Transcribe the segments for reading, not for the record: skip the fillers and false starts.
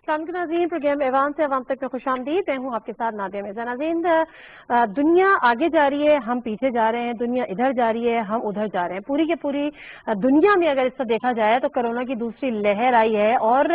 नाज़रीन, प्रोग्राम ऐवान से अवाम तक में खुशामदीद। मैं हूँ आपके साथ नादिया मिर्ज़ा। नाज़रीन, दुनिया आगे जा रही है, हम पीछे जा रहे हैं। दुनिया इधर जा रही है, हम उधर जा रहे हैं। पूरी की पूरी दुनिया में अगर इसको देखा जाए तो कोरोना की दूसरी लहर आई है और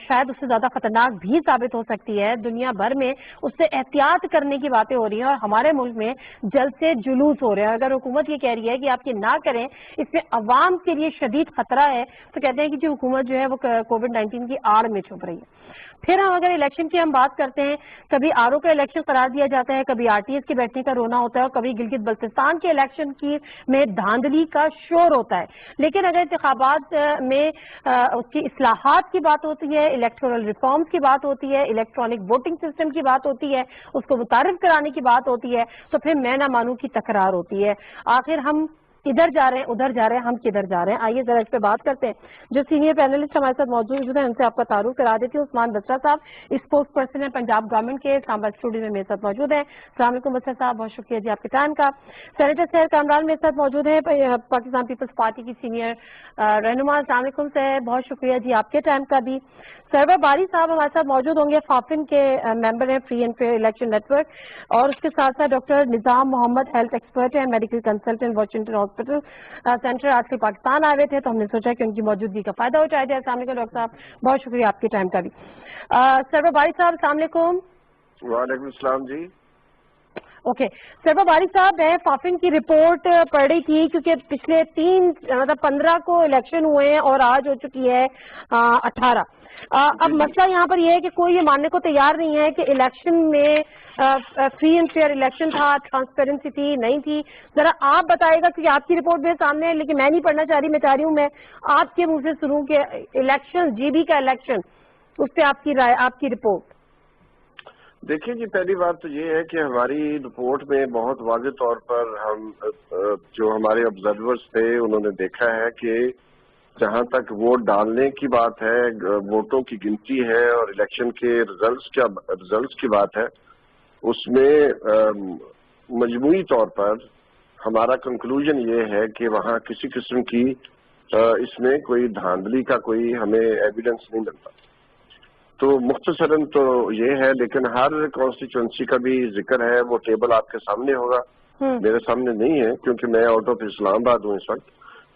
शायद उससे ज़्यादा खतरनाक भी साबित हो सकती है। दुनिया भर में उससे एहतियात करने की बातें हो रही हैं और हमारे मुल्क में जल्द से जुलूस हो रहे हैं। अगर हुकूमत ये कह रही है कि आप ये ना करें, इसमें अवाम के लिए शदीद खतरा है, तो कहते हैं कि जो हुकूमत जो है वो कोविड-19 की आड़ में छुप रही है। फिर हम अगर इलेक्शन की हम बात करते हैं, कभी आरओ का इलेक्शन करार दिया जाता है, कभी आरटीएस के बैठने का रोना होता है और कभी गिलगित बल्तिस्तान के इलेक्शन की में धांधली का शोर होता है। लेकिन अगर इंतखाबात में उसकी इस्लाहात की बात होती है, इलेक्टोरल रिफॉर्म्स की बात होती है, इलेक्ट्रॉनिक वोटिंग सिस्टम की बात होती है, उसको मुतारिफ कराने की बात होती है, तो फिर मैं ना मानूं की तकरार होती है। आखिर हम इधर जा रहे हैं, उधर जा रहे हैं, हम किधर जा रहे हैं? आइए जरा इस पे बात करते हैं। जो सीनियर पैनलिस्ट हमारे साथ मौजूद हैं, उनसे आपका तारुफ करा देती हूँ। उस्मान बसरा साहब स्पोक्स पर्सन है पंजाब गवर्नमेंट के, सांबा स्टूडियो में मेरे साथ मौजूद हैं। अस्सलाम वालेकुम बसरा साहब, बहुत शुक्रिया जी आपके टाइम का। सेनेटर सैर कामरान मेरे साथ मौजूद है, पाकिस्तान पीपल्स पार्टी की सीनियर रहनुमा। अस्सलाम वालेकुम सर, बहुत शुक्रिया जी आपके टाइम का भी। सरवर बारी साहब हमारे साथ मौजूद होंगे, फाफिन के मेंबर हैं, free and fair election network, और उसके साथ साथ डॉक्टर निजाम मोहम्मद हेल्थ एक्सपर्ट है, medical consultant, Washington hospital centre. आजकल पाकिस्तान आए हुए थे तो हमने सोचा कि उनकी मौजूदगी का फायदा उठाया जाए। अस्सलाम वालेकुम डॉक्टर साहब, बहुत शुक्रिया आपके टाइम का भी। सरवर बारी साहब अस्सलाम वालेकुम। वालेकुम सलाम जी। ओके, सरवर बारी साहब, मैं फाफिन की रिपोर्ट पढ़ रही थी क्योंकि पिछले 15 को इलेक्शन हुए हैं और आज हो चुकी है 18। अब मसला यहाँ पर यह है कि कोई ये मानने को तैयार नहीं है कि इलेक्शन में फ्री एंड फेयर इलेक्शन था, ट्रांसपेरेंसी थी, नहीं थी। जरा आप बताइएगा, क्योंकि आपकी रिपोर्ट मेरे सामने है, लेकिन मैं नहीं पढ़ना चाह रही। मैं चाह रही हूँ मैं आपके मुंह से सुनूं कि इलेक्शन, जीबी का इलेक्शन, उस पर आपकी राय, आपकी रिपोर्ट। देखिए जी, पहली बात तो ये है कि हमारी रिपोर्ट में बहुत वाज़ेह तौर पर हम जो हमारे ऑब्जर्वर्स थे उन्होंने देखा है कि जहां तक वोट डालने की बात है, वोटों की गिनती है और इलेक्शन के रिजल्ट्स की बात है, उसमें मजमूई तौर पर हमारा कंक्लूजन ये है कि वहां किसी किस्म की इसमें कोई धांधली का कोई हमें एविडेंस नहीं मिलता। तो मुख्तसरन तो ये है, लेकिन हर कॉन्स्टिट्यूंसी का भी जिक्र है, वो टेबल आपके सामने होगा, मेरे सामने नहीं है क्योंकि मैं आउट ऑफ इस्लामाबाद हूँ इस वक्त।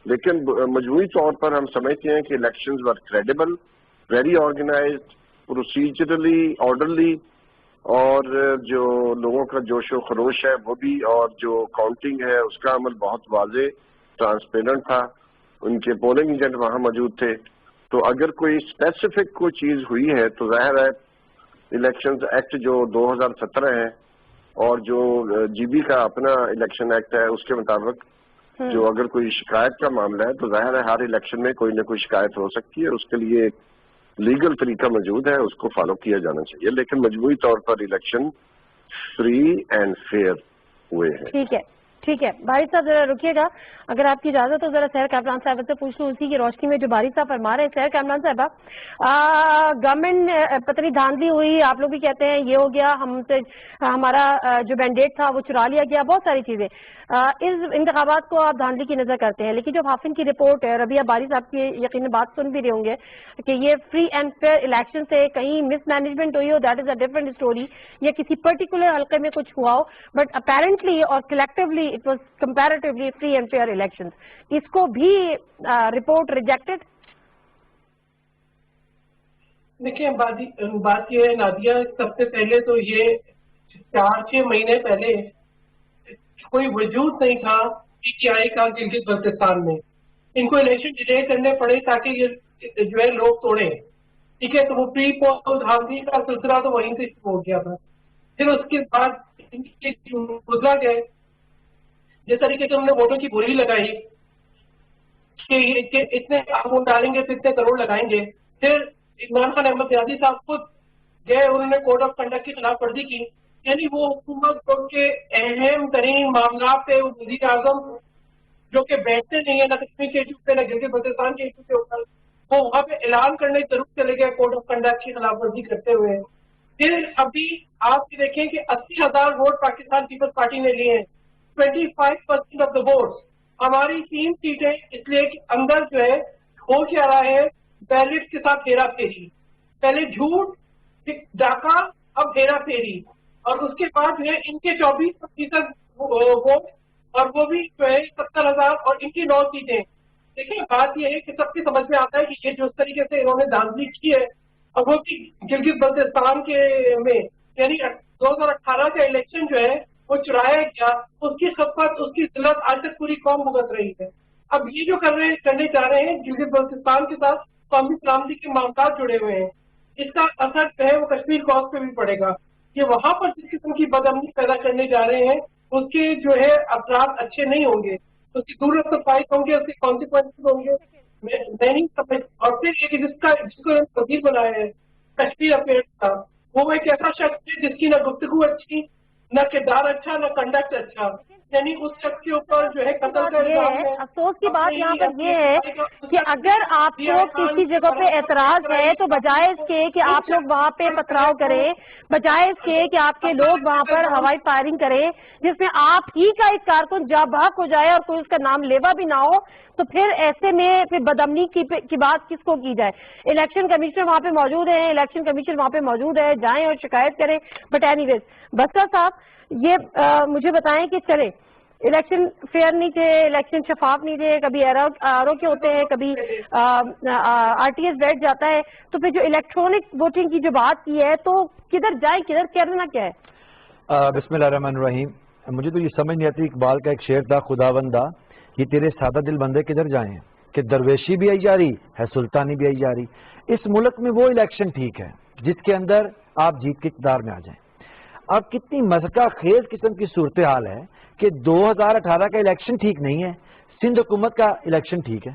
लेकिन मजमूई तौर पर हम समझते हैं कि elections were credible, very organized, procedurally orderly, और जो लोगों का जोशो खरोश है वो भी, और जो काउंटिंग है उसका अमल बहुत वाजे ट्रांसपेरेंट था। उनके पोलिंग एजेंट वहां मौजूद थे। तो अगर कोई स्पेसिफिक कोई चीज हुई है तो जाहिर है इलेक्शंस एक्ट जो 2017 है और जो जीबी का अपना इलेक्शन एक्ट है उसके मुताबिक जो अगर कोई शिकायत का मामला है तो जाहिर है हर इलेक्शन में कोई ना कोई शिकायत हो सकती है, उसके लिए लीगल तरीका मौजूद है, उसको फॉलो किया जाना चाहिए। लेकिन मजबूरी तौर पर इलेक्शन फ्री एंड फेयर हुए हैं। ठीक है, ठीक है। बारी साहब जरा रुकिएगा, अगर आपकी इजाजत हो जरा सैर कामरान साहब से पूछ लूं, उसी की रोशनी में जो बारी साहब फरमा रहे हैं। सैर कामरान साहब, गवर्नमेंट पता नहीं धांधली हुई, आप लोग भी कहते हैं ये हो गया, हमसे हमारा जो मैंडेट था वो चुरा लिया गया, बहुत सारी चीजें। इस इंतखाबात को आप धांधली की नजर करते हैं, लेकिन जो हाफिन की रिपोर्ट है, रबिया बारी साहब की यकीन बात सुन भी रहे होंगे कि ये फ्री एंड फेयर इलेक्शन से कहीं मिसमैनेजमेंट हुई हो, that is a different story, या किसी पर्टिकुलर हल्के में कुछ हुआ हो, बट अपेरेंटली और collectively it was comparatively free and fair elections. इसको भी रिपोर्ट रिजेक्टेड। देखिए, बात ये है नादिया, सबसे पहले तो ये 4-6 महीने पहले कोई वजूद नहीं था पीटीआई का गिलगित बल्तिस्तान में। इनको इलेक्शन डिले करने पड़े ताकि ये जो है लोग तोड़े, ठीक है। तो वो प्री पोल धांधली का सिलसिला तो वहीं से शुरू हो गया था। फिर उसके बाद गुजरा गए, जिस तरीके से हमने वोटों की बोली लगाई कि इतने आप वोट डालेंगे तो इतने करोड़ लगाएंगे। फिर इमरान खान अहमद यादी साहब खुद गए, उन्होंने कोड ऑफ कंडक्ट की खिलाफ वर्जी की, यानी वो हुकूमत के अहम तरीन मामला पे वज़ीर आज़म जो कि बैठते नहीं है, न कश्मीर के इशू पे, न गिलगित बल्तिस्तान के इशू के ऊपर, वो वहां पे ऐलान करने जरूर चले गए कोड ऑफ कंडक्ट की खिलाफ वर्जी करते हुए। फिर अभी आप देखें कि 80,000 वोट पाकिस्तान पीपल्स पार्टी ने लिए हैं, 25% ऑफ द वोट्स। हमारी 3 सीटें इसलिए कि अंदर जो है हो क्या रहा है, बैलेट के साथ हेरा फेरी। پہلے جھوٹ ڈاکہ اب ہیرا پھیری اور اس کے بعد جو ہے ان کے 24% ووٹ اور وہ بھی جو ہے 70,000 اور ان کی 9 سیٹیں. دیکھیں بات یہ ہے کہ سب کی سمجھ میں آتا ہے کہ یہ جو اس طریقے سے انہوں نے دھاندلی کی ہے اور وہ بھی گلگت بلتستان کے میں یعنی 2018 کا الیکشن جو ہے وہ چرایا گیا, اس کی خفت اس کی ذلت آج تک پوری قوم بھگت رہی ہے. اب یہ جو کرنے جا رہے ہیں گلگت بلتستان کے ساتھ قومی سلامتی کے معاملات جڑے ہوئے ہیں, اس کا اثر جو ہے وہ کشمیر کاز پہ بھی پڑے گا. یہ وہاں پر جس قسم کی بدامنی پیدا کرنے جا رہے ہیں اس کے جو ہے اثرات اچھے نہیں ہوں گے, اس کی دور رسائی ہوں گے, اس کے کانسیکوینسز ہوں گے. میں نہیں سمجھ. اور پھر یہ جس کو وزیر بنایا ہے کشمیر افیئرس کا, وہ ایک ایسا شخص ہے جس کی نہ گفتگو اچھی, نہ کردار اچھا, نہ کنڈکٹ اچھا. یعنی اس شخص کے اوپر جو ہے قتل کا الزام ہے. افسوس کی بات یہاں پر یہ ہے کہ اگر آپ کو کسی جگہ پہ اعتراض ہے تو بجائے اس کے کہ آپ لوگ وہاں پہ پتھراؤ کریں, بجائے اس کے کہ آپ کے لوگ وہاں پر ہوائی فائرنگ کریں جس میں آپ ہی کا ایک کارکن جاں بحق ہو جائے اور کوئی اس کا نام لیوا بھی نہ ہو, تو پھر ایسے میں پھر بدامنی کی بات کس کو کی جائے. الیکشن کمیشنر وہاں پہ موجود ہیں, الیکشن کمیشن وہاں پہ موجود ہے, جائیں اور شکایت کریں. بٹ اینی ویز بسکر صاحب یہ مجھے بتائیں کہ چلے الیکشن فیئر نہیں تھے, الیکشن شفاف نہیں تھے, کبھی آر او کے ہوتے ہیں, کبھی آر ٹی ایس بیٹھ جاتا ہے, تو پھر جو الیکٹرانک ووٹنگ کی جو بات کی ہے تو کدھر جائیں, کدھر کرنا کیا ہے؟ بسم اللہ الرحمن الرحیم. مجھے تو یہ سمجھ نہیں آتی, اقبال کا ایک شعر تھا, خداوندہ یہ تیرے سادہ دل بندے کدھر جائیں, کہ درویشی بھی آئی جا رہی ہے, سلطانی بھی آئی جا رہی. اس ملک میں وہ الیکشن ٹھیک ہے جس کے اندر آپ جیت کے اقتدار میں آ جائیں. اب کتنی مذہقہ خیز قسم کی صورتحال ہے کہ 2018 کا الیکشن ٹھیک نہیں ہے, سندھ حکومت کا الیکشن ٹھیک ہے,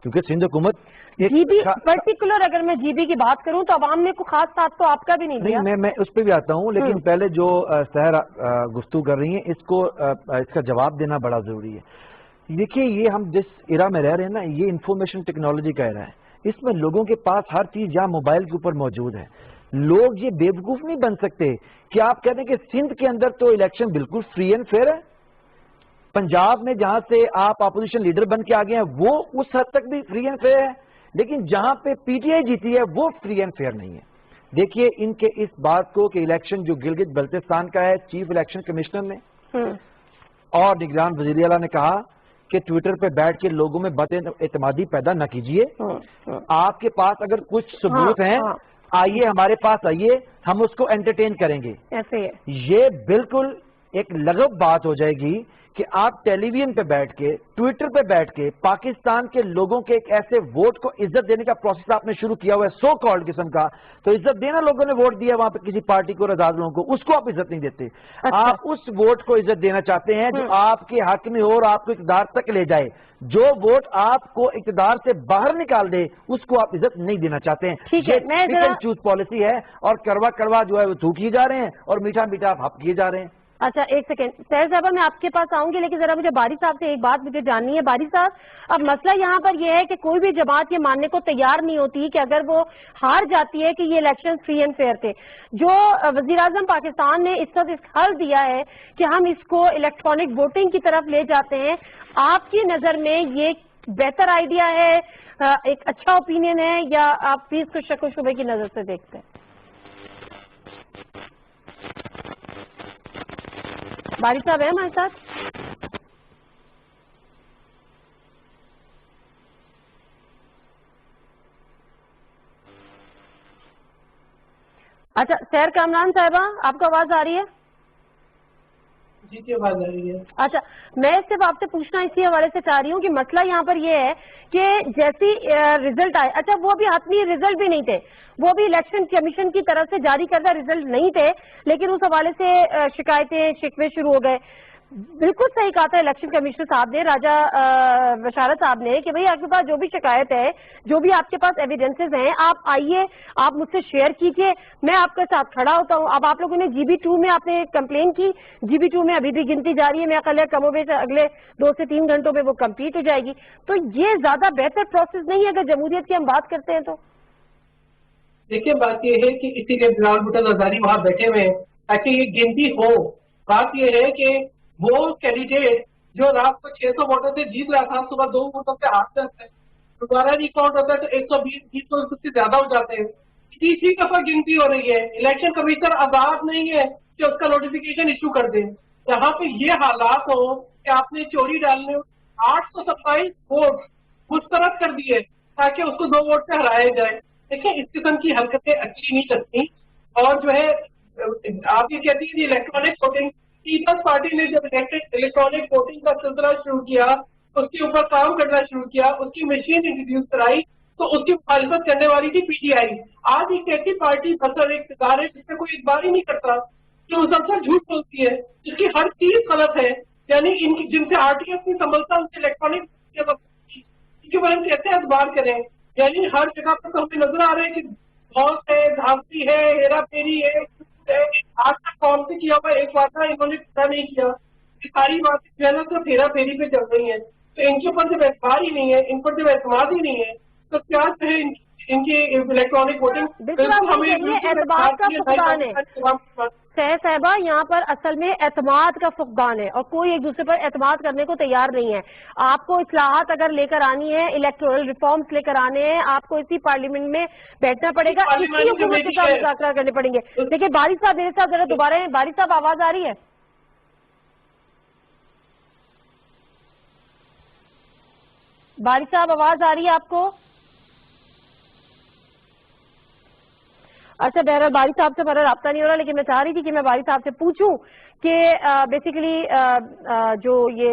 کیونکہ سندھ حکومت جی بی پرٹیکولر اگر میں جی بی کی بات کروں تو عوام نے کوئی خاص ساتھ تو آپ کا بھی نہیں دیا. میں اس پہ بھی آتا ہوں, لیکن پہلے جو سحر گفتگو کر رہی ہیں اس کا جواب دینا بڑا ضروری ہے. دیکھیے یہ ہم جس ایرا میں رہ رہے ہیں نا, یہ انفارمیشن ٹیکنالوجی کا ایرا ہے. اس میں لوگوں کے پاس ہر چیز یہاں موبائل کے اوپر موجود ہے. لوگ یہ بے وقوف نہیں بن سکتے کہ آپ کہتے ہیں کہ سندھ کے اندر تو الیکشن بالکل فری اینڈ فیئر ہے, پنجاب میں جہاں سے آپ اپوزیشن لیڈر بن کے آگے ہیں وہ اس حد تک بھی فری اینڈ فیئر ہے, لیکن جہاں پہ پی ٹی آئی جیتی ہے وہ فری اینڈ فیئر نہیں ہے. دیکھیے ان کے اس بات کو کہ الیکشن جو گلگت بلتستان کا ہے, چیف الیکشن کمشنر نے اور نگران وزیر اعلیٰ نے کہا کہ ٹویٹر پہ بیٹھ کے لوگوں میں بد اعتمادی پیدا نہ کیجیے. آپ کے پاس اگر کچھ ثبوت ہیں آئیے ہمارے پاس آئیے, ہم اس کو انٹرٹین کریں گے. یہ بالکل ایک لغو بات ہو جائے گی کہ آپ ٹیلی ویژن پہ بیٹھ کے, ٹویٹر پہ بیٹھ کے پاکستان کے لوگوں کے ایک ایسے ووٹ کو عزت دینے کا پروسیس آپ نے شروع کیا ہوا ہے, سو کالڈ قسم کا. تو عزت دینا, لوگوں نے ووٹ دیا وہاں پہ کسی پارٹی کو, آزاد لوگوں کو, اس کو آپ عزت نہیں دیتے. آپ اس ووٹ کو عزت دینا چاہتے ہیں جو آپ کے حق میں ہو اور آپ کو اقتدار تک لے جائے. جو ووٹ آپ کو اقتدار سے باہر نکال دے اس کو آپ عزت نہیں دینا چاہتے ہیں. یہ چوز پالیسی ہے, اور کڑوا کڑوا جو ہے وہ تھوکیے جا رہے ہیں اور میٹھا میٹھا آپ ہپ کیے جا رہے ہیں. اچھا ایک سیکنڈ سہر صاحبہ, میں آپ کے پاس آؤں گی, لیکن ذرا مجھے باری صاحب سے ایک بات مجھے جاننی ہے. باری صاحب, اب مسئلہ یہاں پر یہ ہے کہ کوئی بھی جماعت یہ ماننے کو تیار نہیں ہوتی کہ اگر وہ ہار جاتی ہے کہ یہ الیکشن فری اینڈ فیئر تھے. جو وزیر اعظم پاکستان نے اس وقت حل دیا ہے کہ ہم اس کو الیکٹرانک ووٹنگ کی طرف لے جاتے ہیں, آپ کی نظر میں یہ بہتر آئیڈیا ہے, ایک اچھا اوپینین ہے, یا آپ بھی اس کو شک و شبے کی نظر سے دیکھتے ہیں؟ باری صاحب ہے ہمارے ساتھ؟ اچھا سیر کامران صاحبہ, آپ کو آواز آ رہی ہے؟ جی کی آواز آ رہی ہے. اچھا, میں صرف آپ سے پوچھنا اسی حوالے سے چاہ رہی ہوں کہ مسئلہ یہاں پر یہ ہے کہ جیسی ریزلٹ آئے, اچھا وہ بھی حتمی ریزلٹ بھی نہیں تھے, وہ بھی الیکشن کمیشن کی طرف سے جاری کردہ ریزلٹ نہیں تھے, لیکن اس حوالے سے شکایتیں شکوے شروع ہو گئے. بالکل صحیح کہا تھا الیکشن کمیشنر صاحب نے, راجہ بشارت صاحب نے, کہ بھئی آپ کے پاس جو بھی شکایت ہے, جو بھی آپ کے پاس ایویڈنسز ہیں, آپ آئیے, آپ مجھ سے شیئر کیجئے, میں آپ کے ساتھ کھڑا ہوتا ہوں. اب آپ لوگوں نے جی بی 2 میں آپ نے کمپلین کی, جی بی 2 میں ابھی بھی گنتی جاری ہے, میں خیال ہے کم و بیش اگلے 2 سے 3 گھنٹوں میں وہ کمپلیٹ ہو جائے گی. تو یہ زیادہ بہتر پروسیس نہیں ہے اگر جمہوریت کی ہم بات کرتے ہیں تو؟ دیکھیں بات یہ ہے کہ اسی لیے بلال بھٹو زرداری وہاں بیٹھے ہوئے ہیں تاکہ یہ گنتی ہو. بات یہ ہے کہ وہ کینڈیڈیٹ جو رات کو 600 ووٹوں سے جیت رہا تھا, صبح 2 ووٹوں سے ہار جاتا ہے, دوبارہ ریکاؤنٹ ہوتا ہے تو 120 تو اس سے زیادہ ہو جاتے ہیں. तीसरी दफा गिनती हो रही है, इलेक्शन कमीशनर आजाद नहीं है कि उसका नोटिफिकेशन इशू कर दे। यहाँ पे ये हालात हो कि आपने चोरी डालने 827 वोट मुस्तरद कर दिए ताकि उसको 2 वोट से हराया जाए। देखिए, इस किस्म की हरकतें अच्छी नहीं लगती। और जो है आप ये कहती है इलेक्ट्रॉनिक वोटिंग, पीपल्स पार्टी ने जब इलेक्ट्रॉनिक वोटिंग का सिलसिला शुरू किया, उसके ऊपर काम करना शुरू किया, उसकी मशीन इंट्रोड्यूस कराई, तो उसकी मुखालिफत करने वाली थी पीटीआई। आज एक ऐसी पार्टी फसल एक इकदार है जिसमें कोई इकबार ही नहीं करता, जो मुसलसल झूठ बोलती है, जिसकी हर चीज गलत है। यानी इनकी जिनसे आरटीएस नहीं संभलता उनसे इलेक्ट्रॉनिक इनके बारे में कैसे अखबार करें। यानी हर जगह पर तो हमें नजर आ रहा है कि बहुत है, धांसी है, हेरा फेरी है, आज तक कौन से किया हुआ एक वादा इन्होंने पूरा नहीं किया। ये सारी बातें जो है ना सिर्फ हेरा फेरी पे चल रही है। तो इनके ऊपर जब एतबार ही नहीं है, इन पर जब एतमाद ही नहीं है, तो क्या है इनकी इलेक्ट्रॉनिक वोटिंग एतमाद का फुकदान है सह साहबा, यहाँ पर असल में एतमाद का फुकदान है और कोई एक दूसरे पर एतमाद करने को तैयार नहीं है। आपको इस्लाहात अगर लेकर आनी है, इलेक्टोरल रिफॉर्म्स लेकर आने हैं, आपको इसी पार्लियामेंट में बैठना पड़ेगा, इसी हुकूमत के साथ मुज़ाकरा करने पड़ेंगे। देखिए बारिश साहब मेरे साथ जरा दोबारा, बारिश साहब आवाज आ रही है? बारिश साहब आवाज आ रही है आपको? अच्छा, बहरहाल बारिश साहब से हमारा राब्ता नहीं हो रहा, लेकिन मैं चाह रही थी कि मैं बारिश साहब से पूछूं कि बेसिकली जो ये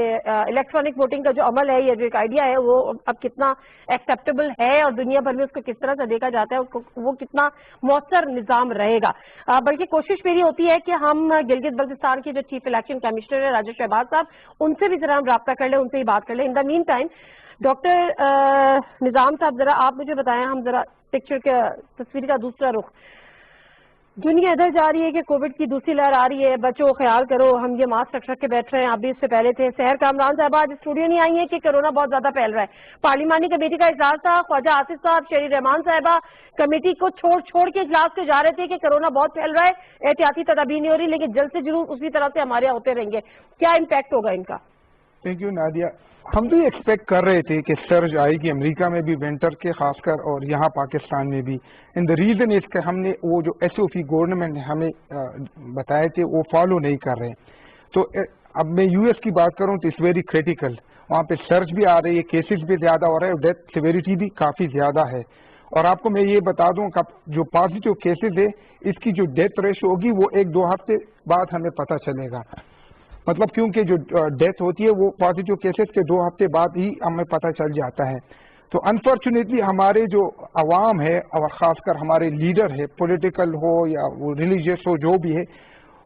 इलेक्ट्रॉनिक वोटिंग का जो अमल है, ये जो एक आइडिया है, वो अब कितना एक्सेप्टेबल है और दुनिया भर में उसको किस तरह से देखा जाता है, उसको वो कितना मौसर निज़ाम रहेगा। बल्कि कोशिश मेरी होती है कि हम गिलगित बल्तिस्तान के जो चीफ इलेक्शन कमिश्नर है राजा शहबाज साहब, उनसे भी जरा हम राब्ता कर लें, उनसे ही बात कर लें। In the meantime doctor Nizam साहब, जरा आप मुझे बताएं, हम जरा पिक्चर का तस्वीर का दूसरा रुख, दुनिया इधर जा रही है कि कोविड की दूसरी लहर आ रही है, बच्चों ख्याल करो, हम ये मास्क रख के बैठ रहे हैं, आप भी इससे पहले थे। सहर कामरान साहब आज स्टूडियो नहीं आई है कि कोरोना बहुत ज्यादा फैल रहा है। पार्लिमानी कमेटी का इजलास था, ख्वाजा आसिफ साहब, शेरी रहमान साहबा कमेटी को छोड़ के इजलास के जा रहे थे कि कोरोना बहुत फैल रहा है, एहतियाती तदाबीर नहीं हो रही, लेकिन जल्द से जरूर उसी तरह से हमारे होते रहेंगे। क्या इम्पैक्ट होगा इनका? Thank you Nadia. हम भी एक्सपेक्ट कर रहे थे कि सर्ज आएगी अमेरिका में भी विंटर के खासकर, और यहाँ पाकिस्तान में भी। इन द रीजन इज कि हमने वो जो एसओपी गवर्नमेंट ने हमें बताए थे वो फॉलो नहीं कर रहे हैं। तो अब मैं यूएस की बात करूँ तो इट्स वेरी क्रिटिकल, वहाँ पे सर्ज भी आ रही है, केसेस भी ज्यादा हो रहे हैं और डेथ सिवियरिटी भी काफी ज्यादा है। और आपको मैं ये बता दूं कि जो पॉजिटिव केसेस है इसकी जो डेथ रेशो होगी वो 1-2 हफ्ते बाद हमें पता चलेगा। मतलब क्योंकि जो डेथ होती है वो पॉजिटिव केसेस के 2 हफ्ते बाद ही हमें पता चल जाता है। तो अनफॉर्चुनेटली हमारे जो अवाम है और खासकर हमारे लीडर है, पॉलिटिकल हो या वो रिलीजियस हो, जो भी है,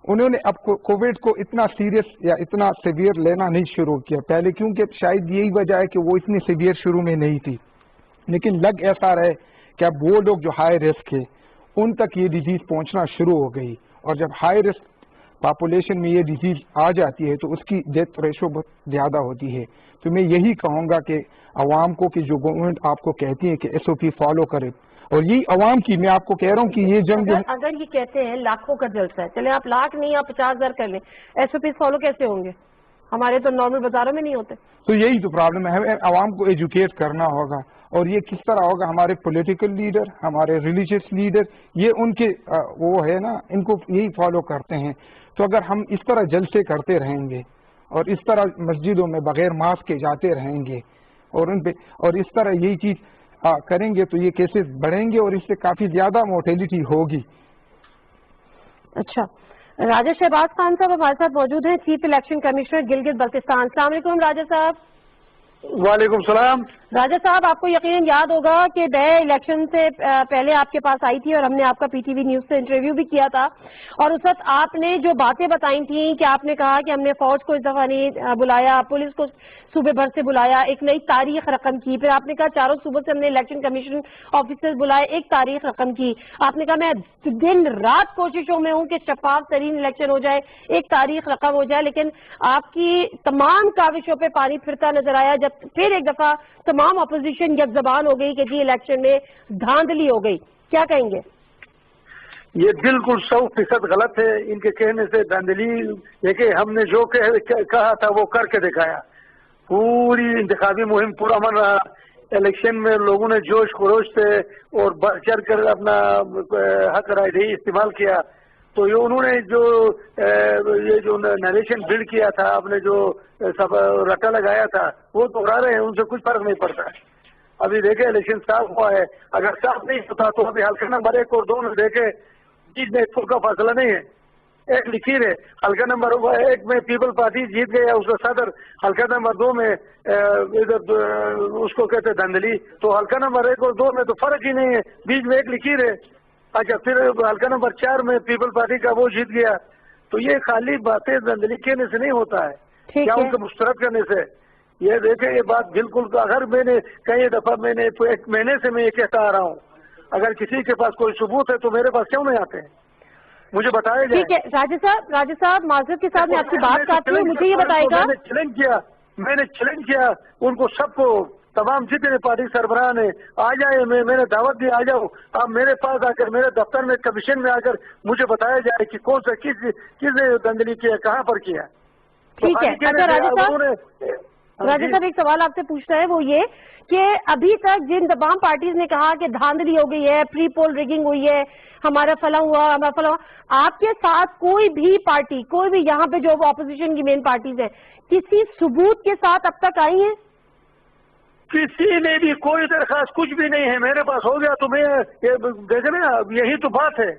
उन्होंने अब कोविड को इतना सीरियस या इतना सीवियर लेना नहीं शुरू किया पहले, क्योंकि शायद यही वजह है कि वो इतनी सीवियर शुरू में नहीं थी। लेकिन लग ऐसा रहे कि अब वो लोग जो हाई रिस्क है उन तक ये डिजीज पहुंचना शुरू हो गई, और जब हाई रिस्क पॉपुलेशन में ये डिजीज आ जाती है तो उसकी डेथ रेशो बहुत ज्यादा होती है। तो मैं यही कहूंगा कि अवाम को कि जो गवर्नमेंट आपको कहती है कि एसओपी फॉलो करे, और यही अवाम की मैं आपको कह रहा हूँ कि ये जंग अगर ये कहते हैं लाखों का जलसा है, चले आप लाख नहीं आप 50,000 कर लें, एसओपी फॉलो कैसे होंगे? हमारे तो नॉर्मल बाजारों में नहीं होते। तो यही तो प्रॉब्लम है, हमें अवाम को एजुकेट करना होगा। और ये किस तरह होगा? हमारे पॉलिटिकल लीडर, हमारे रिलीजियस लीडर, ये उनके वो है ना, इनको यही फॉलो करते हैं। तो अगर हम इस तरह जलसे करते रहेंगे और इस तरह मस्जिदों में बगैर मास्क के जाते रहेंगे और उन पे और इस तरह यही चीज करेंगे तो ये केसेस बढ़ेंगे और इससे काफी ज्यादा मोर्टेलिटी होगी। अच्छा, राजा शहबाज खान साहब हमारे साथ मौजूद हैं, chief election commissioner Gilgit Baltistan. अस्सलाम वालेकुम राजा साहब। वालेकुम सलाम। राजा साहब, आपको यकीनन याद होगा कि मैं इलेक्शन से पहले आपके पास आई थी और हमने आपका पीटीवी न्यूज से इंटरव्यू भी किया था, और उस वक्त आपने जो बातें बताई थी कि आपने कहा कि हमने फौज को इस दफा नहीं बुलाया, पुलिस को सूबे भर से बुलाया, एक नई तारीख रकम की, फिर आपने कहा चारों सूबों से हमने इलेक्शन कमीशन ऑफिसर्स बुलाए, एक तारीख रकम की। आपने कहा मैं दिन रात कोशिशों में हूं कि शफाफ तरीन इलेक्शन हो जाए, एक तारीख रकम हो जाए, लेकिन आपकी तमाम काविशों पे पानी फिरता नजर आया। जब फिर एक दफा तमाम अपोजिशन यकजबान हो गई कि जी इलेक्शन में धांधली हो गई, क्या कहेंगे? ये बिल्कुल 100% गलत है। इनके कहने से धांधली है कि हमने जो कहा था वो करके दिखाया। पूरी इंतखाबी मुहिम पूरा अमन रहा, इलेक्शन में लोगों ने जोश खरोश से और बढ़ चढ़ कर अपना हक राय इस्तेमाल किया, तो ये उन्होंने जो ये जो नरेशन बिल्ड किया था, आपने जो सब रट्टा लगाया था, वो दोहरा रहे हैं, उनसे कुछ फर्क नहीं पड़ता है। अभी देखे इलेक्शन साफ हुआ है, अगर साफ नहीं होता तो अभी हल्का नंबर 1 और 2 में देखे बीच में एक का फासला नहीं है, एक लिखीर है। हल्का नंबर 1 में पीपल पार्टी जीत गया, उसका सदर। हल्का नंबर 2 में इधर उसको कहते धंधली। तो हल्का नंबर 1 और 2 में तो फर्क ही नहीं है, बीच में एक लिखीर है। अच्छा, फिर हल्का नंबर 4 में पीपल पार्टी का वो जीत गया। तो ये खाली बातें धंधली कहने से नहीं होता है, क्या उनको मुस्तरद करने से। ये देखे, ये बात बिल्कुल, अगर मैंने कई दफा मैंने 1 महीने से मैं ये कहता आ रहा हूँ, अगर किसी के पास कोई सबूत है तो मेरे पास क्यों नहीं आते हैं, मुझे बताया जाए। ठीक है राजा साहब माजरत के साथ मैं आपकी बात काटती हूँ, मुझे ये बताएगा। मैंने चैलेंज किया उनको सबको, तमाम जितने पार्टी सरबराह ने, आ जाए, मैंने दावत दी, आ जाओ आप मेरे पास आकर, मेरे दफ्तर में कमीशन में आकर मुझे बताया जाए कि कौन सा किसने धंधली किया, कहाँ पर किया। ठीक है। अच्छा राजा साहब एक सवाल आपसे पूछना है, वो ये कि अभी तक जिन तमाम पार्टीज ने कहा कि धांधली हो गई है, प्री पोल रिगिंग हुई है, हमारा फला हुआ, हमारा फला हुआ, आपके साथ कोई भी पार्टी, कोई भी यहाँ पे जो ऑपोजिशन की मेन पार्टीज है, किसी सबूत के साथ अब तक आई है? किसी ने भी कोई दरखास्त कुछ भी नहीं है मेरे पास। हो गया तो मैं देख रहे हैं, यही तो बात है,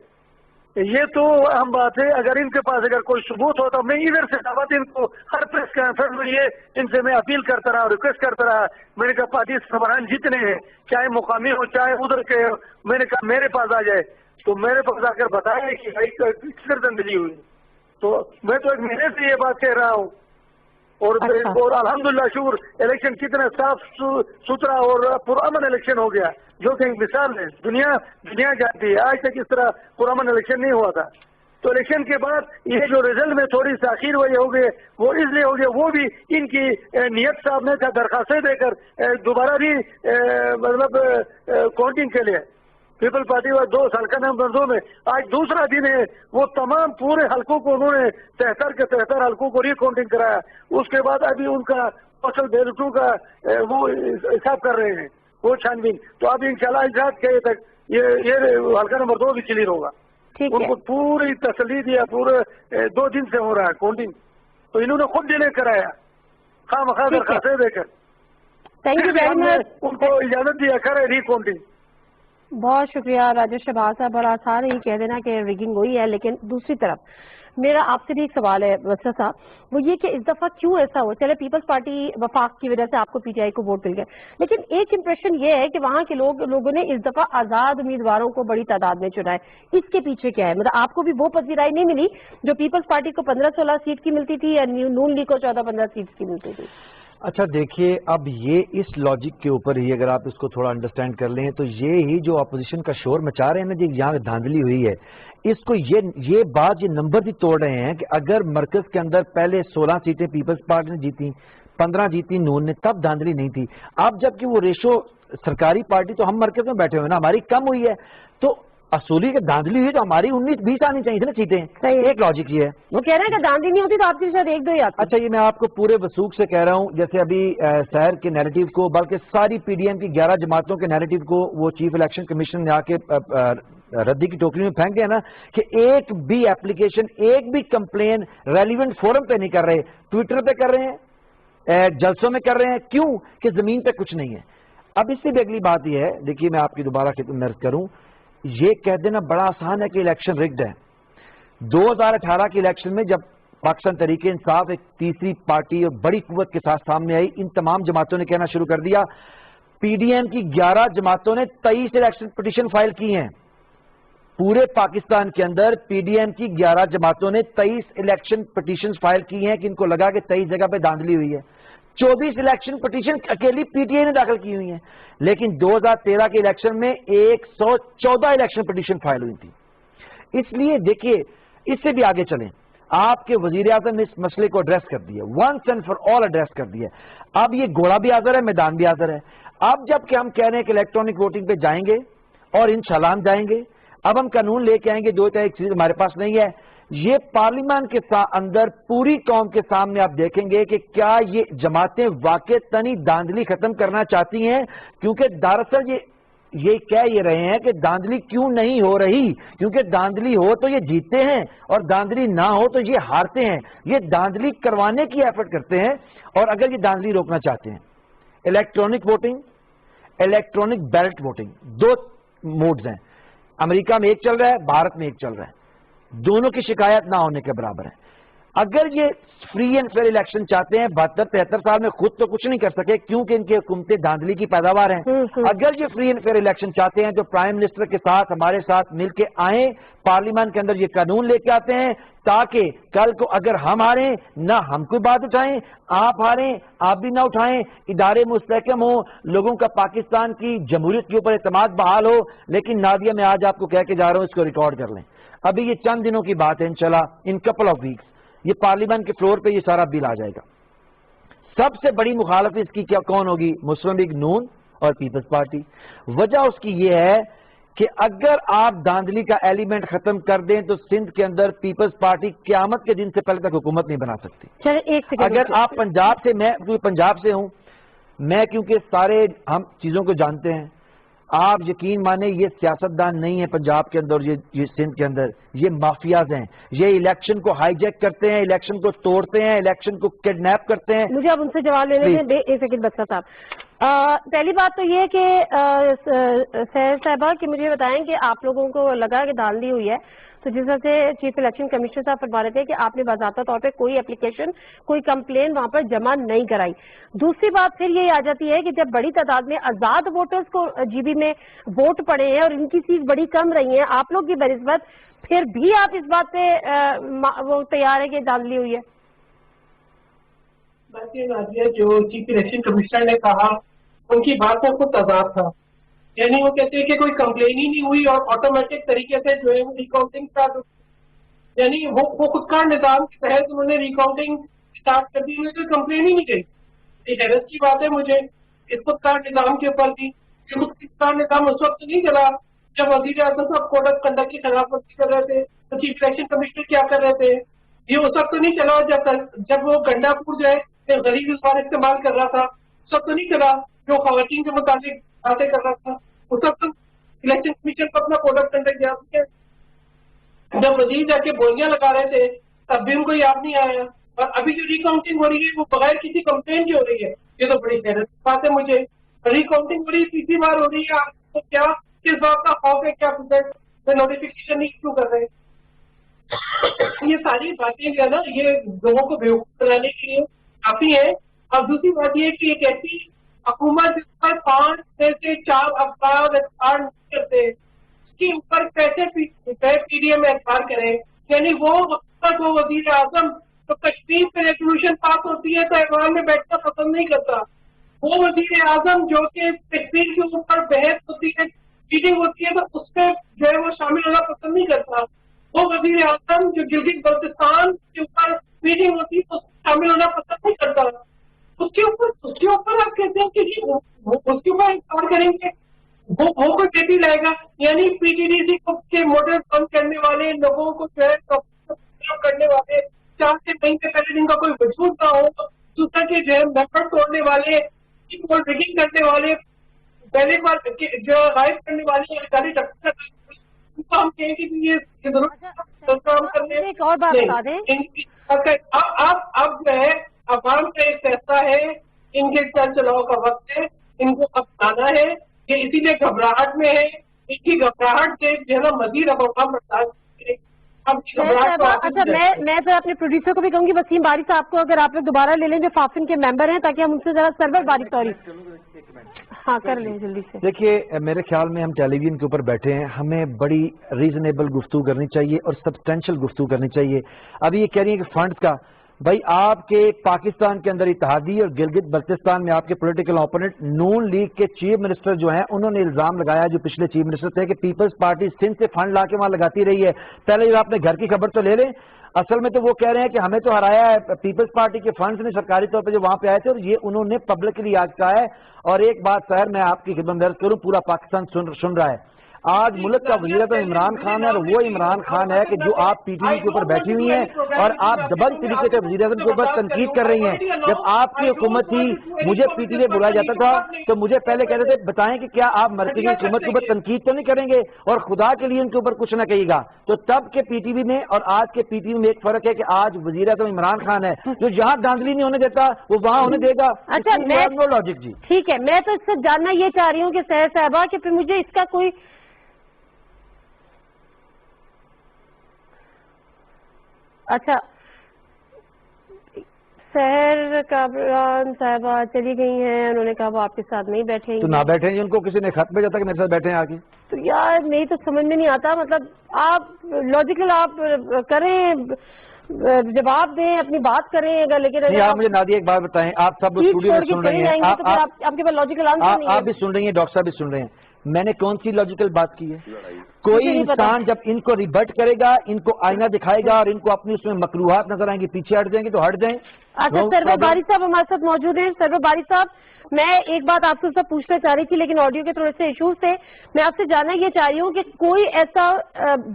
ये तो अहम बात है। अगर इनके पास अगर कोई सबूत हो तो मैं इधर से दावत इनको हर प्रेस कॉन्फ्रेंस में ये इनसे मैं अपील करता रहा, रिक्वेस्ट करता रहा। मैंने कहा पार्टी सरबराह जितने हैं, चाहे मुकामी हो चाहे उधर के, मैंने कहा मेरे पास आ जाए, तो मेरे पास आकर बताया कि भाई किधर धंधली हुई। तो मैं तो 1 महीने से ये बात कह रहा हूँ। और अल्हम्दुलिल्लाह शुक्र, इलेक्शन कितना साफ सुथरा और पुरअमन इलेक्शन हो गया, जो कि एक मिसाल है, दुनिया जानती है। आज तक इस तरह पुरअमन इलेक्शन नहीं हुआ था। तो इलेक्शन के बाद ये जो रिजल्ट में थोड़ी सी आखिर वजह हो गई, वो इसलिए हो गया, वो भी इनकी नियत साहब ने दरखास्तें देकर दोबारा भी मतलब काउंटिंग के लिए पीपल पार्टी व 2 हल्का नंबर 2 में आज दूसरा दिन है। वो तमाम पूरे हल्कों को उन्होंने 73 के 73 हल्कों को रिकाउंटिंग कराया। उसके बाद अभी उनका कौशल बेरुटू का वो हिसाब कर रहे हैं, वो छानबीन। तो अब इंशाल्लाह इजाज़त के तक ये हल्का नंबर 2 भी क्लियर होगा। उनको पूरी तसल्ली दिया, पूरे 2 दिन से हो रहा है काउंटिंग। तो इन्होंने खुद डिले कराया खामखा दरखास्तें देकर। Thank you very much. उनको इजाजत दिया करे रिकाउंटिंग। बहुत शुक्रिया राजेश शहबाज साहब। बड़ा आसान ही कह देना कि रिगिंग हुई है, लेकिन दूसरी तरफ मेरा आपसे भी एक सवाल है वत्सा साहब, वो ये कि इस दफा क्यों ऐसा हुआ? चले पीपल्स पार्टी वफाक की वजह से आपको पीटीआई को वोट मिल गए, लेकिन एक इंप्रेशन ये है कि वहां के लोगों ने इस दफा आजाद उम्मीदवारों को बड़ी तादाद में चुना है। इसके पीछे क्या है? मतलब आपको भी वो पजीराई नहीं मिली जो पीपल्स पार्टी को 15-16 सीट की मिलती थी या नून लीग को 14-15 सीट की मिलती थी? अच्छा देखिए, अब ये इस लॉजिक के ऊपर ही अगर आप इसको थोड़ा अंडरस्टैंड कर लें तो ये ही जो अपोजिशन का शोर मचा रहे हैं ना, जो यहाँ धांधली हुई है, इसको ये बात ये नंबर भी तोड़ रहे हैं कि अगर मरकज के अंदर पहले 16 सीटें पीपल्स पार्टी ने जीती, 15 जीती नून ने, तब धांधली नहीं थी। अब जबकि वो रेशो सरकारी पार्टी तो हम मरकज में बैठे हुए ना, हमारी कम हुई है, तो असूली के धांधली हुई तो हमारी 19-20 आनी चाहिए थी ना सीटें। एक लॉजिक ये है। वो कह रहे हैं कि धांधली नहीं होती तो आपकी शायद 1-2 ही आती। अच्छा, ये मैं आपको पूरे वसूख से कह रहा हूँ, जैसे अभी शहर के नैरेटिव को, बल्कि सारी पीडीएम की 11 जमातों के नैरेटिव को वो चीफ इलेक्शन कमीशन ने आके रद्दी की टोकरी में फेंक दिया ना, कि एक भी एप्लीकेशन, एक भी कंप्लेन रेलिवेंट फोरम पे नहीं कर रहे, ट्विटर पे कर रहे हैं, जलसों में कर रहे हैं। क्यों? कि जमीन पे कुछ नहीं है। अब इससे भी अगली बात यह है, देखिए मैं आपकी दोबारा अर्ज करूं, ये कह देना बड़ा आसान है कि इलेक्शन रिग्ड है। 2018 के इलेक्शन में जब पाकिस्तान तहरीक इंसाफ एक तीसरी पार्टी और बड़ी कुव्वत के साथ सामने आई, इन तमाम जमातों ने कहना शुरू कर दिया, पीडीएम की 11 जमातों ने 23 इलेक्शन पिटीशन फाइल की हैं। पूरे पाकिस्तान के अंदर पीडीएम की 11 जमातों ने 23 इलेक्शन पिटीशन फाइल की हैं कि इनको लगा कि 23 जगह पे धांधली हुई है। 24 इलेक्शन पिटीशन अकेली पीटीआई ने दाखिल की हुई हैं, लेकिन 2013 के इलेक्शन में 114 इलेक्शन पिटीशन फाइल हुई थी। इसलिए देखिए, इससे भी आगे चलें, आपके वजीर आजम ने इस मसले को एड्रेस कर दिया, once and for all address कर दिया। अब ये घोड़ा भी हाजिर है, मैदान भी हाजिर है। अब जबकि हम कह रहे हैं कि इलेक्ट्रॉनिक वोटिंग पे जाएंगे और इंशाल्लाह हम जाएंगे, अब हम कानून लेके आएंगे, 2 चीज हमारे पास नहीं है, یہ پارلیمان کے اندر پوری قوم کے سامنے آپ دیکھیں گے کہ کیا یہ جماعتیں واقع تنی داندلی ختم کرنا چاہتی ہیں، کیونکہ دراصل یہ کہہ یہ رہے ہیں کہ داندلی کیوں نہیں ہو رہی، کیونکہ داندلی ہو تو یہ جیتتے ہیں اور داندلی نہ ہو تو یہ ہارتے ہیں. یہ داندلی کروانے کی ایفرٹ کرتے ہیں. اور اگر یہ داندلی روکنا چاہتے ہیں، electronic voting, electronic ballot voting, دو موڈز ہیں. امریکہ میں ایک چل رہا ہے، بھارت میں ایک چل رہا ہے، دونوں کی شکایت نہ ہونے کے برابر ہے. اگر یہ فری اینڈ فیئر الیکشن چاہتے ہیں، 72-73 سال میں خود تو کچھ نہیں کر سکے کیونکہ ان کی حکومتیں دھاندلی کی پیداوار ہیں. اگر یہ فری اینڈ فیئر الیکشن چاہتے ہیں تو پرائم منسٹر کے ساتھ ہمارے ساتھ مل کے آئیں، پارلیمان کے اندر یہ قانون لے کے آتے ہیں تاکہ کل کو اگر ہم ہاریں نہ ہم کوئی بات اٹھائیں، آپ ہاریں آپ بھی نہ اٹھائیں، ادارے مستحکم ہوں، لوگوں کا پاکستان کی جمہوریت کے اوپر اعتماد بحال ہو. لیکن نادیہ میں آج آپ کو کہہ کے جا رہا ہوں، اس کو ریکارڈ کر لیں. ابھی یہ چند دنوں کی بات ہے، انشاءاللہ ان کپل آف ویکس یہ پارلیمنٹ کے فلور پہ یہ سارا بل آ جائے گا. سب سے بڑی مخالفت اس کی کیا کون ہوگی؟ مسلم لیگ نون اور پیپلز پارٹی. وجہ اس کی یہ ہے کہ اگر آپ داندلی کا ایلیمنٹ ختم کر دیں تو سندھ کے اندر پیپلز پارٹی قیامت کے دن سے پہلے تک حکومت نہیں بنا سکتی. اگر آپ پنجاب سے، میں پنجاب سے ہوں، میں کیونکہ سارے ہم چیزوں کو جانتے ہیں، آپ یقین مانیں یہ سیاستدان نہیں ہے پنجاب کے اندر، یہ سندھ کے اندر، یہ مافیاز ہیں. یہ الیکشن کو ہائی جیک کرتے ہیں، الیکشن کو توڑتے ہیں، الیکشن کو کڈنیپ کرتے ہیں. مجھے اب ان سے جواب لینے دیں. ایک سیکنڈ بچہ صاحب. پہلی بات تو یہ ہے کہ سہر صاحبہ کہ مجھے بتائیں کہ آپ لوگوں کو لگا کہ داندلی ہوئی ہے تو جس طرح سے چیف الیکشن کمیشنر صاحب فرما رہے تھے کہ آپ نے باضابطہ طور پہ کوئی اپلیکیشن، کوئی کمپلین وہاں پر جمع نہیں کرائی. دوسری بات پھر یہ آ جاتی ہے کہ جب بڑی تعداد میں آزاد ووٹرز کو جی بی میں ووٹ پڑے ہیں اور ان کی سیٹ بڑی کم رہی ہیں، آپ لوگ کی بنسبت پھر بھی آپ اس بات پہ وہ تیار ہے کہ داندلی ہوئی ہے؟ جو چیف الیکشن کمشنر نے کہا ان کی بات میں خود تضاد تھا. یعنی وہ کہتے ہیں کہ کوئی کمپلین ہی نہیں ہوئی اور آٹومیٹک طریقے سے جو ہے وہ ریکاؤنٹنگ اسٹارٹ ہوئی. یعنی وہ خود کار نظام کے تحت انہوں نے ریکاؤنٹنگ اسٹارٹ کر دی، کوئی کمپلین ہی نہیں گئی. یہ حیرت کی بات ہے مجھے اس خود کار نظام کے اوپر بھی. خود کار نظام اس وقت نہیں چلا جب وزیر اعظم صاحب کوڈ آف کنڈکٹ کی خلاف ورزی کر رہے تھے تو چیف الیکشن کمشنر کیا کر رہے تھے. یہ اس وقت تو نہیں چلا جب وہ گنڈا پور جو ہے غریب اخبار استعمال کر رہا تھا، اس وقت تو نہیں چلا جو خواتین کے متعلق باتیں کر رہا تھا. اس وقت الیکشن کمیشن کو اپنا کوڈ آف کنڈکٹ یاد ہے. جب وزیر جا کے بولیاں لگا رہے تھے تب بھی ان کو یاد نہیں آیا. اور ابھی جو ریکاؤنٹنگ ہو رہی ہے وہ بغیر کسی کمپلین کی ہو رہی ہے. یہ تو بڑی حیرت کی بات ہے مجھے. ریکاؤنٹنگ ہو رہی ہے، تیسری بار ہو رہی ہے، آپ کو کیا کس بات کا خوف ہے؟ کیا میں نوٹیفیکیشن نہیں کیوں کر رہے؟ یہ ساری باتیں جو ہے نا یہ لوگوں کو بیوقوف بنانے کے لیے کافی ہے. اور دوسری بات یہ کہ ایک ایسی حکومت جس پر 5 میں سے 4 افراد اعتبار نہیں کرتے، اس کے اوپر کیسے پی ڈی ایم اعتبار کرے؟ یعنی وہ حکومت، وہ وزیر اعظم تو کشمیر پہ ریزولوشن پاس ہوتی ہے تو ایوان میں بیٹھنا پسند نہیں کرتا. وہ وزیر اعظم جو کہ کشمیر کے اوپر بحث ہوتی ہے، میٹنگ ہوتی ہے تو اس پہ جو ہے وہ شامل ہونا پسند نہیں کرتا. وہ وزیر اعظم جو گلگت بلتستان کے اوپر میٹنگ ہوتی ہے تو شامل ہونا پسند نہیں کرتا. اس کے اوپر آپ کہتے ہیں کہ اس کے اوپر اقرار کریں گے وہ کوئی بیٹی لائے گا. یعنی پی ٹی ڈی سی کے ماڈل بند کرنے والے لوگوں کو جو ہے کرنے والے 4 سے مہینے پہلے جن کا کوئی وجود نہ ہو، دوسرا کے جو ہے میتھڈ توڑنے والے، ریگنگ کرنے والے، پہلے بار جو غائب کرنے والے ادارے ڈاکٹر ان کو ہم کہیں کہ یہ ضرور کام کرنے. ایک اور بات بتا دیں، اب جو ہے عوام کا ایک فیصلہ ہے، ان کے چل چلاؤ کا وقت ہے، ان کو اب آنا ہے. یہ اسی لیے گھبراہٹ میں ہے، ان کی گھبراہٹ سے جو ہے نا مزید عوام برداشت کرے. اچھا میں ذرا اپنے پروڈیوسر کو بھی کہوں گی وسیم باری صاحب کو اگر آپ لوگ دوبارہ لے لیں جو فافن کے ممبر ہیں تاکہ ہم ان سے ذرا سرور باری سوری ہاں کر لیں جلدی سے. دیکھیے میرے خیال میں ہم ٹیلی ویژن کے اوپر بیٹھے ہیں، ہمیں بڑی ریزنیبل گفتگو کرنی چاہیے اور سبسٹینشل گفتگو کرنی چاہیے. ابھی یہ کہہ رہی ہیں کہ فنڈز کا، بھائی آپ کے پاکستان کے اندر اتحادی اور گلگت بلتستان میں آپ کے پولیٹیکل اپوننٹ نون لیگ کے چیف منسٹر جو ہیں انہوں نے الزام لگایا، جو پچھلے چیف منسٹر تھے، کہ پیپلز پارٹی سندھ سے فنڈ لا کے وہاں لگاتی رہی ہے. پہلے آپ نے گھر کی خبر تو لے لیں. اصل میں تو وہ کہہ رہے ہیں کہ ہمیں تو ہرایا ہے پیپلز پارٹی کے فنڈز نے سرکاری طور پہ جو وہاں پہ آئے تھے، اور یہ انہوں نے پبلکلی آج کہا ہے. اور ایک بات سر میں آپ کی خدمت میں عرض کروں، پورا پاکستان سن رہا ہے. آج ملک کا وزیر اعظم عمران خان ہے، اور وہ عمران خان ہے کہ جو آپ پی ٹی وی کے اوپر بیٹھی ہوئی ہیں اور آپ دبنگ طریقے سے وزیر اعظم کے اوپر تنقید کر رہی ہیں. جب آپ کی حکومت تھی مجھے پی ٹی وی بلایا جاتا تھا تو مجھے پہلے کہتے تھے بتائیں کہ کیا آپ مرکزی حکومت کے اوپر تنقید تو نہیں کریں گے اور خدا کے لیے ان کے اوپر کچھ نہ کہیے گا. تو تب کے پی ٹی وی میں اور آج کے پی ٹی وی میں ایک فرق ہے کہ آج وزیر اعظم عمران خان ہے جو جہاں دھاندلی نہیں ہونے دیتا وہ وہاں ہونے دے گا. اچھا نو لاجک جی. ٹھیک ہے، میں تو اس سے جاننا یہ چاہ رہی ہوں کہ سحر صاحبہ کہ پھر مجھے اس کا کوئی اچھا سحر کابران صاحبہ چلی گئی ہیں، انہوں نے کہا وہ آپ کے ساتھ نہیں بیٹھیں تو گی. نہ بیٹھیں گے، ان کو کسی نے خط بھیجا تھا کہ میرے ساتھ بیٹھیں آگے. تو یار میری تو سمجھ میں نہیں آتا، مطلب آپ لاجیکل آپ کریں، جواب دیں، اپنی بات کریں اگر، لیکن نہیں آپ مجھے نادیہ ایک بات بتائیں، آپ سب اسٹوڈیو میں سن رہے ہیں، آپ کے پاس لاجیکل آنسر نہیں ہے. آپ بھی سن رہی ہیں، ڈاکٹر صاحب بھی سن رہے ہیں، میں نے کون سی لاجیکل بات کی ہے؟ کوئی انسان جب ان کو ریبٹ کرے گا، ان کو آئینہ دکھائے گا اور ان کو اپنی اس میں مکروہات نظر آئیں گے، پیچھے ہٹ جائیں گے تو ہٹ جائیں. اچھا سرور باری صاحب ہمارے ساتھ موجود ہیں. سرور باری صاحب میں ایک بات آپ سے پوچھنا چاہ رہی تھی لیکن آڈیو کے تھوڑے سے ایشوز تھے. میں آپ سے جاننا یہ چاہ رہی ہوں کہ کوئی ایسا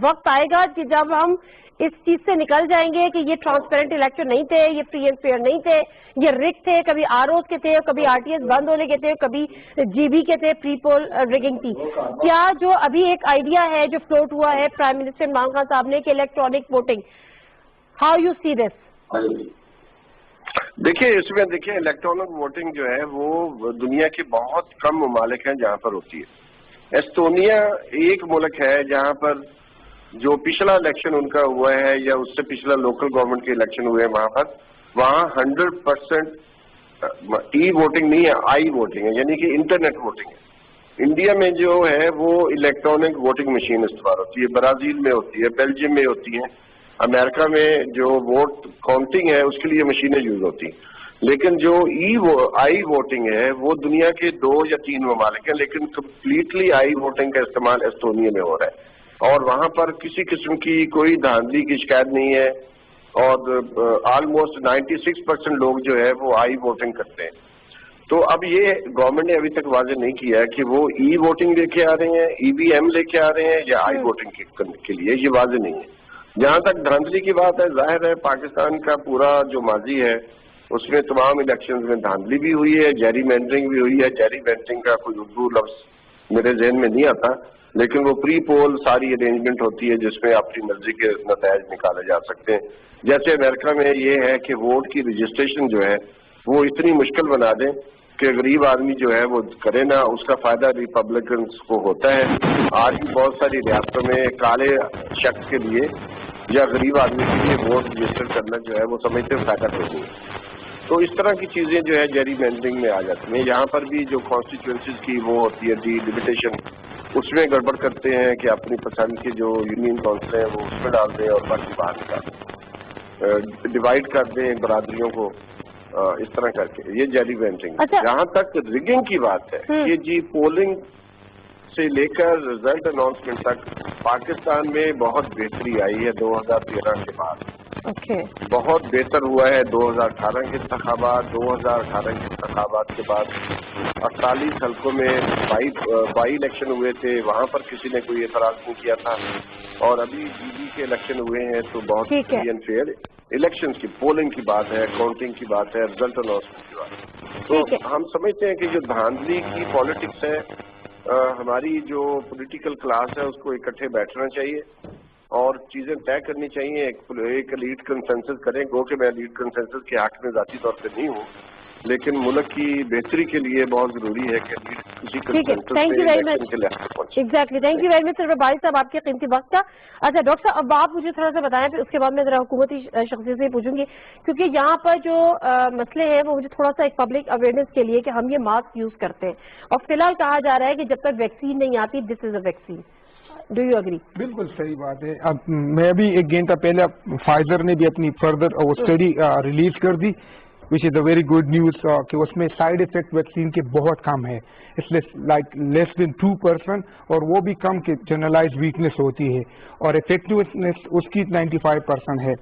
وقت آئے گا کہ جب ہم اس چیز سے نکل جائیں گے کہ یہ ٹرانسپیرنٹ الیکشن نہیں تھے، یہ فری اینڈ فیئر نہیں تھے، یہ رگ تھے، کبھی آر اوز کے تھے، کبھی آر ٹی ایس بند ہونے کے تھے، کبھی جی بی کے تھے، پری پول رگنگ تھی. کیا جو ابھی ایک آئیڈیا ہے جو فلوٹ ہوا ہے پرائم منسٹر عمران خان صاحب نے کہ الیکٹرانک ووٹنگ، ہاؤ یو سی دس؟ دیکھیں اس میں دیکھیں الیکٹرانک ووٹنگ جو ہے وہ دنیا کے بہت کم ممالک ہیں جہاں پر ہوتی ہے. ایسٹونیا ایک ملک ہے جہاں پر جو پچھلا الیکشن ان کا ہوا ہے یا اس سے پچھلا لوکل گورنمنٹ کے الیکشن ہوئے ہیں وہاں 100% ای ووٹنگ نہیں ہے، آئی ووٹنگ ہے، یعنی کہ انٹرنیٹ ووٹنگ ہے. انڈیا میں جو ہے وہ الیکٹرانک ووٹنگ مشین استعمال ہوتی ہے، برازیل میں ہوتی ہے، بیلجیم میں ہوتی ہے، امریکہ میں جو ووٹ کاؤنٹنگ ہے اس کے لیے مشینیں یوز ہوتی ہیں. لیکن جو آئی ووٹنگ ہے وہ دنیا کے 2 یا 3 ممالک ہیں، لیکن کمپلیٹلی آئی ووٹنگ کا استعمال ایسٹونیا میں ہو رہا ہے اور وہاں پر کسی قسم کی کوئی دھاندلی کی شکایت نہیں ہے اور آلموسٹ 96% لوگ جو ہے وہ آئی ووٹنگ کرتے ہیں. تو اب یہ گورنمنٹ نے ابھی تک واضح نہیں کیا ہے کہ وہ ای ووٹنگ لے کے آ رہے ہیں، ای وی ایم لے کے آ رہے ہیں یا آئی ووٹنگ کے لیے، یہ واضح نہیں ہے. جہاں تک دھاندلی کی بات ہے، ظاہر ہے پاکستان کا پورا جو ماضی ہے اس میں تمام الیکشنز میں دھاندلی بھی ہوئی ہے، جیری مینڈرنگ بھی ہوئی ہے. جیری مینڈرنگ کا کوئی اردو لفظ میرے ذہن میں نہیں آتا، لیکن وہ پری پول ساری ارینجمنٹ ہوتی ہے جس میں اپنی مرضی کے نتائج نکالے جا سکتے ہیں. جیسے امریکہ میں یہ ہے کہ ووٹ کی رجسٹریشن جو ہے وہ اتنی مشکل بنا دیں کہ غریب آدمی جو ہے وہ کرے نہ، اس کا فائدہ ریپبلکنز کو ہوتا ہے. آج بھی بہت ساری ریاستوں میں کالے شخص کے لیے یا غریب آدمی کے لیے ووٹ رجسٹر کرنا جو ہے وہ سمجھتے فائدہ نہیں ہے. تو اس طرح کی چیزیں جو ہے جیری مینڈرنگ میں آ جاتی ہیں. یہاں پر بھی جو کانسٹیچوئنسیز کی وہ ہوتی ہے ڈی لمیٹیشن، اس میں گڑبڑ کرتے ہیں کہ اپنی پسند کے جو یونین کونسل ہیں وہ اس میں ڈال دیں اور باقی باہر نکال دیں، ڈیوائڈ کر دیں برادریوں کو، اس طرح کر کے یہ جیری مینڈرنگ. جہاں تک رگنگ کی بات ہے کہ جی پولنگ سے لے کر رزلٹ اناؤنسمنٹ تک پاکستان میں بہت بہتری آئی ہے 2013 کے بعد. بہت بہتر ہوا ہے 2018 کے انتخابات. 2018 کے انتخابات کے بعد 48 حلقوں میں بائی الیکشن ہوئے تھے، وہاں پر کسی نے کوئی اعتراض نہیں کیا تھا. اور ابھی جی بی کے الیکشن ہوئے ہیں تو بہت فری اینڈ فیئر الیکشن کی پولنگ کی بات ہے، کاؤنٹنگ کی بات ہے، رزلٹ اناؤنسمنٹ کی بات ہے. تو ہم سمجھتے ہیں کہ جو دھاندلی کی پالیٹکس ہے، ہماری جو پولیٹیکل کلاس ہے اس کو اکٹھے بیٹھنا چاہیے اور چیزیں طے کرنی چاہیے. ایک لیڈ کنسنسس کریں، گو کہ میں لیڈ کنسنسس کے حق میں ذاتی طور پہ نہیں ہوں، لیکن ملک کی بہتری کے لیے بہت ضروری ہے کہ کسی consensus thank you very much. Exactly, thank you very much sir Bari صاحب آپ کے قیمتی وقت کا. اچھا ڈاکٹر صاحب اب آپ مجھے تھوڑا سا بتائیں، پھر اس کے بعد میں ذرا حکومتی شخصیت سے پوچھوں گی، کیونکہ یہاں پر جو مسئلے ہیں وہ مجھے تھوڑا سا ایک پبلک اویئرنیس کے لیے کہ ہم یہ ماسک یوز کرتے ہیں اور فی الحال کہا جا رہا ہے کہ جب تک ویکسین نہیں آتی دس از اے ویکسین. Do you agree? بالکل صحیح بات ہے. اب میں بھی ایک گھنٹہ پہلے فائزر نے بھی اپنی فردر اسٹڈی ریلیز کر دی which is a very good news کہ اس میں سائڈ افیکٹ ویکسین کے بہت کم ہے، اس لیے لائک لیس دین 2% اور وہ بھی کم کہ جنرلائز ویکنیس ہوتی ہے اور افیکٹونیس اس کی 95% ہے.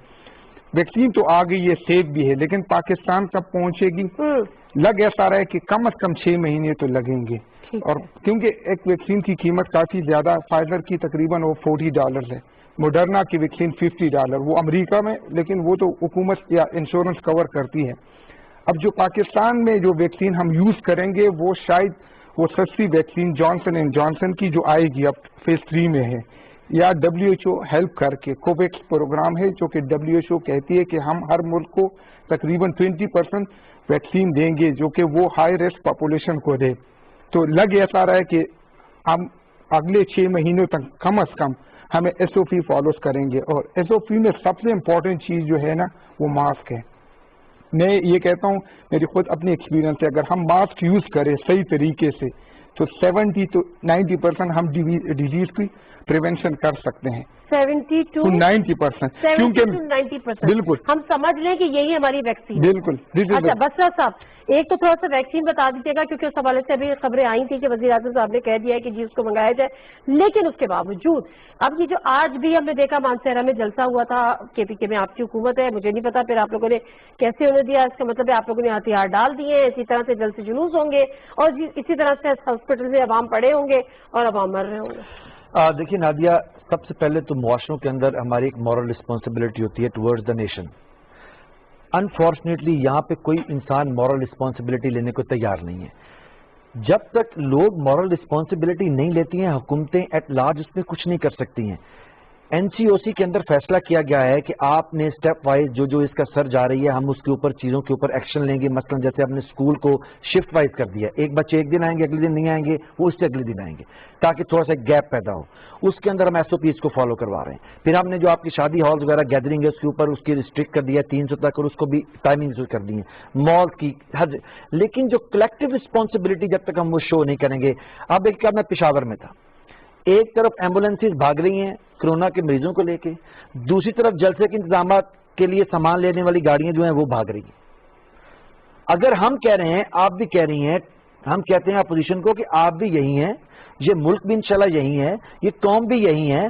ویکسین تو آ گئی ہے، سیف بھی ہے، لیکن پاکستان کب پہنچے گی؟ لگ ایسا رہا ہے کہ کم از کم 6 مہینے تو لگیں گے. اور کیونکہ ایک ویکسین کی قیمت کافی زیادہ، فائزر کی تقریباً وہ $40 ہے، موڈرنا کی ویکسین $50، وہ امریکہ میں، لیکن وہ تو حکومت یا انشورنس کور کرتی ہے۔ اب جو پاکستان میں جو ویکسین ہم یوز کریں گے وہ شاید وہ سستی ویکسین جانسن اینڈ جانسن کی جو آئے گی اب فیز 3 میں ہے، یا WHO ہیلپ کر کے کوویکس پروگرام ہے جو کہ WHO کہتی ہے کہ ہم ہر ملک کو تقریباً 20% ویکسین دیں گے جو کہ وہ ہائی رسک پاپولیشن کو دے۔ تو لگ ایسا رہا ہے کہ ہم اگلے 6 مہینوں تک کم از کم ہمیں SOP فالوز کریں گے، اور SOP میں سب سے امپورٹنٹ چیز جو ہے نا وہ ماسک ہے۔ میں یہ کہتا ہوں، میری خود اپنی ایکسپیرینس ہے، اگر ہم ماسک یوز کریں صحیح طریقے سے تو 70 to 90% ہم ڈیزیز کی پریونشن کر سکتے ہیں۔ 70 to 90%، 90%، بالکل ہم سمجھ لیں کہ یہی ہماری ویکسین۔ بالکل۔ اچھا بسرا صاحب، ایک تو تھوڑا سا ویکسین بتا دیجیے گا، کیونکہ اس حوالے سے ابھی خبریں آئی تھی کہ وزیر اعظم صاحب نے کہہ دیا ہے کہ جی اس کو منگایا جائے، لیکن اس کے باوجود اب یہ جو آج بھی ہم نے دیکھا مانسہرہ میں جلسہ ہوا تھا، KPK میں آپ کی حکومت ہے، مجھے نہیں پتا پھر آپ لوگوں نے کیسے انہیں دیا، اس کا مطلب ہے آپ لوگوں نے ہتھیار ڈال دیے ہیں، اسی طرح سے جلسے جلوس ہوں گے اور اسی طرح سے ہاسپٹل میں عوام پڑے ہوں گے اور عوام مر رہے ہوں گے۔ دیکھیے نادیہ، سب سے پہلے تو معاشروں کے اندر ہماری ایک مورل رسپانسبلٹی ہوتی ہے ٹورڈز دا نیشن۔ انفارچونیٹلی یہاں پہ کوئی انسان مورل رسپانسبلٹی لینے کو تیار نہیں ہے۔ جب تک لوگ مورل رسپانسبلٹی نہیں لیتی ہیں، حکومتیں ایٹ لارج اس میں کچھ نہیں کر سکتی ہیں۔ NCOC کے اندر فیصلہ کیا گیا ہے کہ آپ نے اسٹیپ وائز جو اس کا سر جا رہی ہے، ہم اس کے اوپر چیزوں کے اوپر ایکشن لیں گے۔ مثلا جیسے آپ نے اسکول کو شفٹ وائز کر دیا، ایک بچے ایک دن آئیں گے، اگلے دن نہیں آئیں گے، وہ اس سے اگلے دن آئیں گے، تاکہ تھوڑا سا گیپ پیدا ہو۔ اس کے اندر ہم SOPs کو فالو کروا رہے ہیں۔ پھر ہم نے جو آپ کی شادی ہال وغیرہ گیدرنگ ہے اس کے اوپر اس کی ریسٹرکٹ کر دیا 300 تک، اور اس کو بھی ٹائمنگ کر دی ہیں، مال کی حد۔ لیکن جو کلیکٹو رسپانسبلٹی جب تک ہم وہ شو نہیں کریں گے۔ اب ایک میں پشاور میں تھا، ایک طرف ایمبولینسز بھاگ رہی ہیں کورونا کے مریضوں کو لے کے، دوسری طرف جلسے کے انتظامات کے لیے سامان لینے والی گاڑیاں جو ہیں وہ بھاگ رہی ہیں۔ اگر ہم کہہ رہے ہیں، آپ بھی کہہ رہی ہیں، ہم کہتے ہیں اپوزیشن کو کہ آپ بھی یہی ہیں، یہ ملک بھی انشاءاللہ یہی ہے، یہ قوم بھی یہی ہے،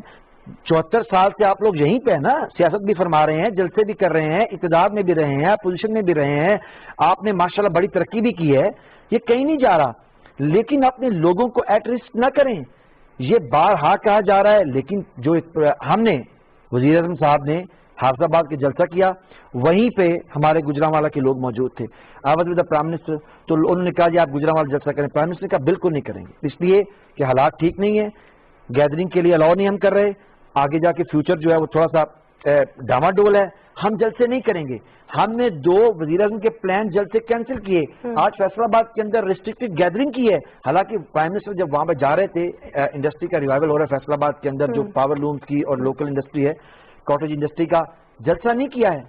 74 سال سے آپ لوگ یہیں پہ ہیں نا، سیاست بھی فرما رہے ہیں، جلسے بھی کر رہے ہیں، اقتدار میں بھی رہے ہیں، اپوزیشن میں بھی رہے ہیں، آپ نے ماشاءاللہ بڑی ترقی بھی کی ہے، یہ کہیں نہیں جا رہا، لیکن اپنے لوگوں کو ایٹ رسک نہ کریں۔ یہ بارہا کہا جا رہا ہے، لیکن جو ہم نے وزیر اعظم صاحب نے حافظ آباد کے جلسہ کیا، وہیں پہ ہمارے گجرانوالہ کے لوگ موجود تھے۔ آواز ود پرائم منسٹر، تو انہوں نے کہا جی آپ گجرانوالہ جلسہ کریں، پرائم منسٹر نے کہا بالکل نہیں کریں گے، اس لیے کہ حالات ٹھیک نہیں ہے، گیدرنگ کے لیے الاؤ نہیں ہم کر رہے، آگے جا کے فیوچر جو ہے وہ تھوڑا سا ڈاما ڈول ہے، ہم جلسے نہیں کریں گے۔ ہم نے 2 وزیر اعظم کے پلان جلسے کینسل کیے، آج فیصل آباد کے اندر ریسٹرکٹڈ گیدرنگ کی ہے، حالانکہ پرائم منسٹر جب وہاں پہ جا رہے تھے، انڈسٹری کا ریوائول ہو رہا ہے فیصل آباد کے اندر، جو پاور لومز کی اور لوکل انڈسٹری ہے، کاٹیج انڈسٹری کا جلسہ نہیں کیا ہے۔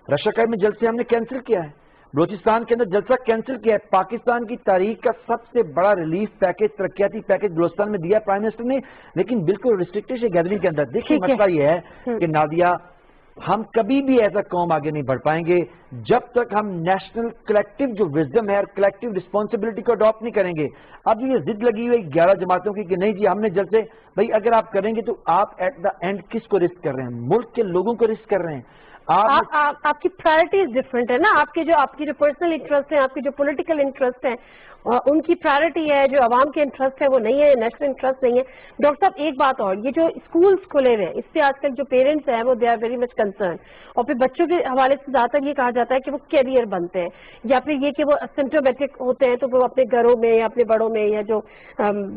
رشاکر میں جلسے ہم نے کینسل کیا ہے، بلوچستان کے اندر جلسہ کینسل کیا ہے۔ پاکستان کی تاریخ کا سب سے بڑا ریلیف پیکج، ترقیاتی پیکج بلوچستان میں دیا پرائم منسٹر نے، لیکن بالکل ریسٹرکٹڈ گیدرنگ کے اندر۔ دیکھیے مسئلہ یہ ہے کہ نادیہ، ہم کبھی بھی ایسا قوم آگے نہیں بڑھ پائیں گے جب تک ہم نیشنل کلیکٹو جو وزڈم ہے اور کلیکٹو رسپانسبلٹی کو اڈاپٹ نہیں کریں گے۔ اب یہ ضد لگی ہوئی 11 جماعتوں کی کہ نہیں جی ہم نے جلسے، بھائی اگر آپ کریں گے تو آپ ایٹ دا اینڈ کس کو رسک کر رہے ہیں؟ ملک کے لوگوں کو رسک کر رہے ہیں۔ آپ کی پرائرٹیز ڈفرینٹ ہے نا، آپ کی جو پرسنل انٹرسٹ ہیں، آپ کی جو پولیٹیکل انٹرسٹ ہیں، ان کی پرائرٹی ہے، جو عوام کے انٹرسٹ ہے وہ نہیں ہے، نیشنل انٹرسٹ نہیں ہے۔ ڈاکٹر صاحب ایک بات اور، یہ جو اسکولز کھلے ہوئے ہیں اس سے آج کل جو پیرنٹس ہیں وہ they are very much concern, اور پھر بچوں کے حوالے سے زیادہ تر یہ کہا جاتا ہے کہ وہ کیریئر بنتے ہیں، یا پھر یہ کہ وہ سمپٹومیٹک ہوتے ہیں تو وہ اپنے گھروں میں یا اپنے بڑوں میں، یا جو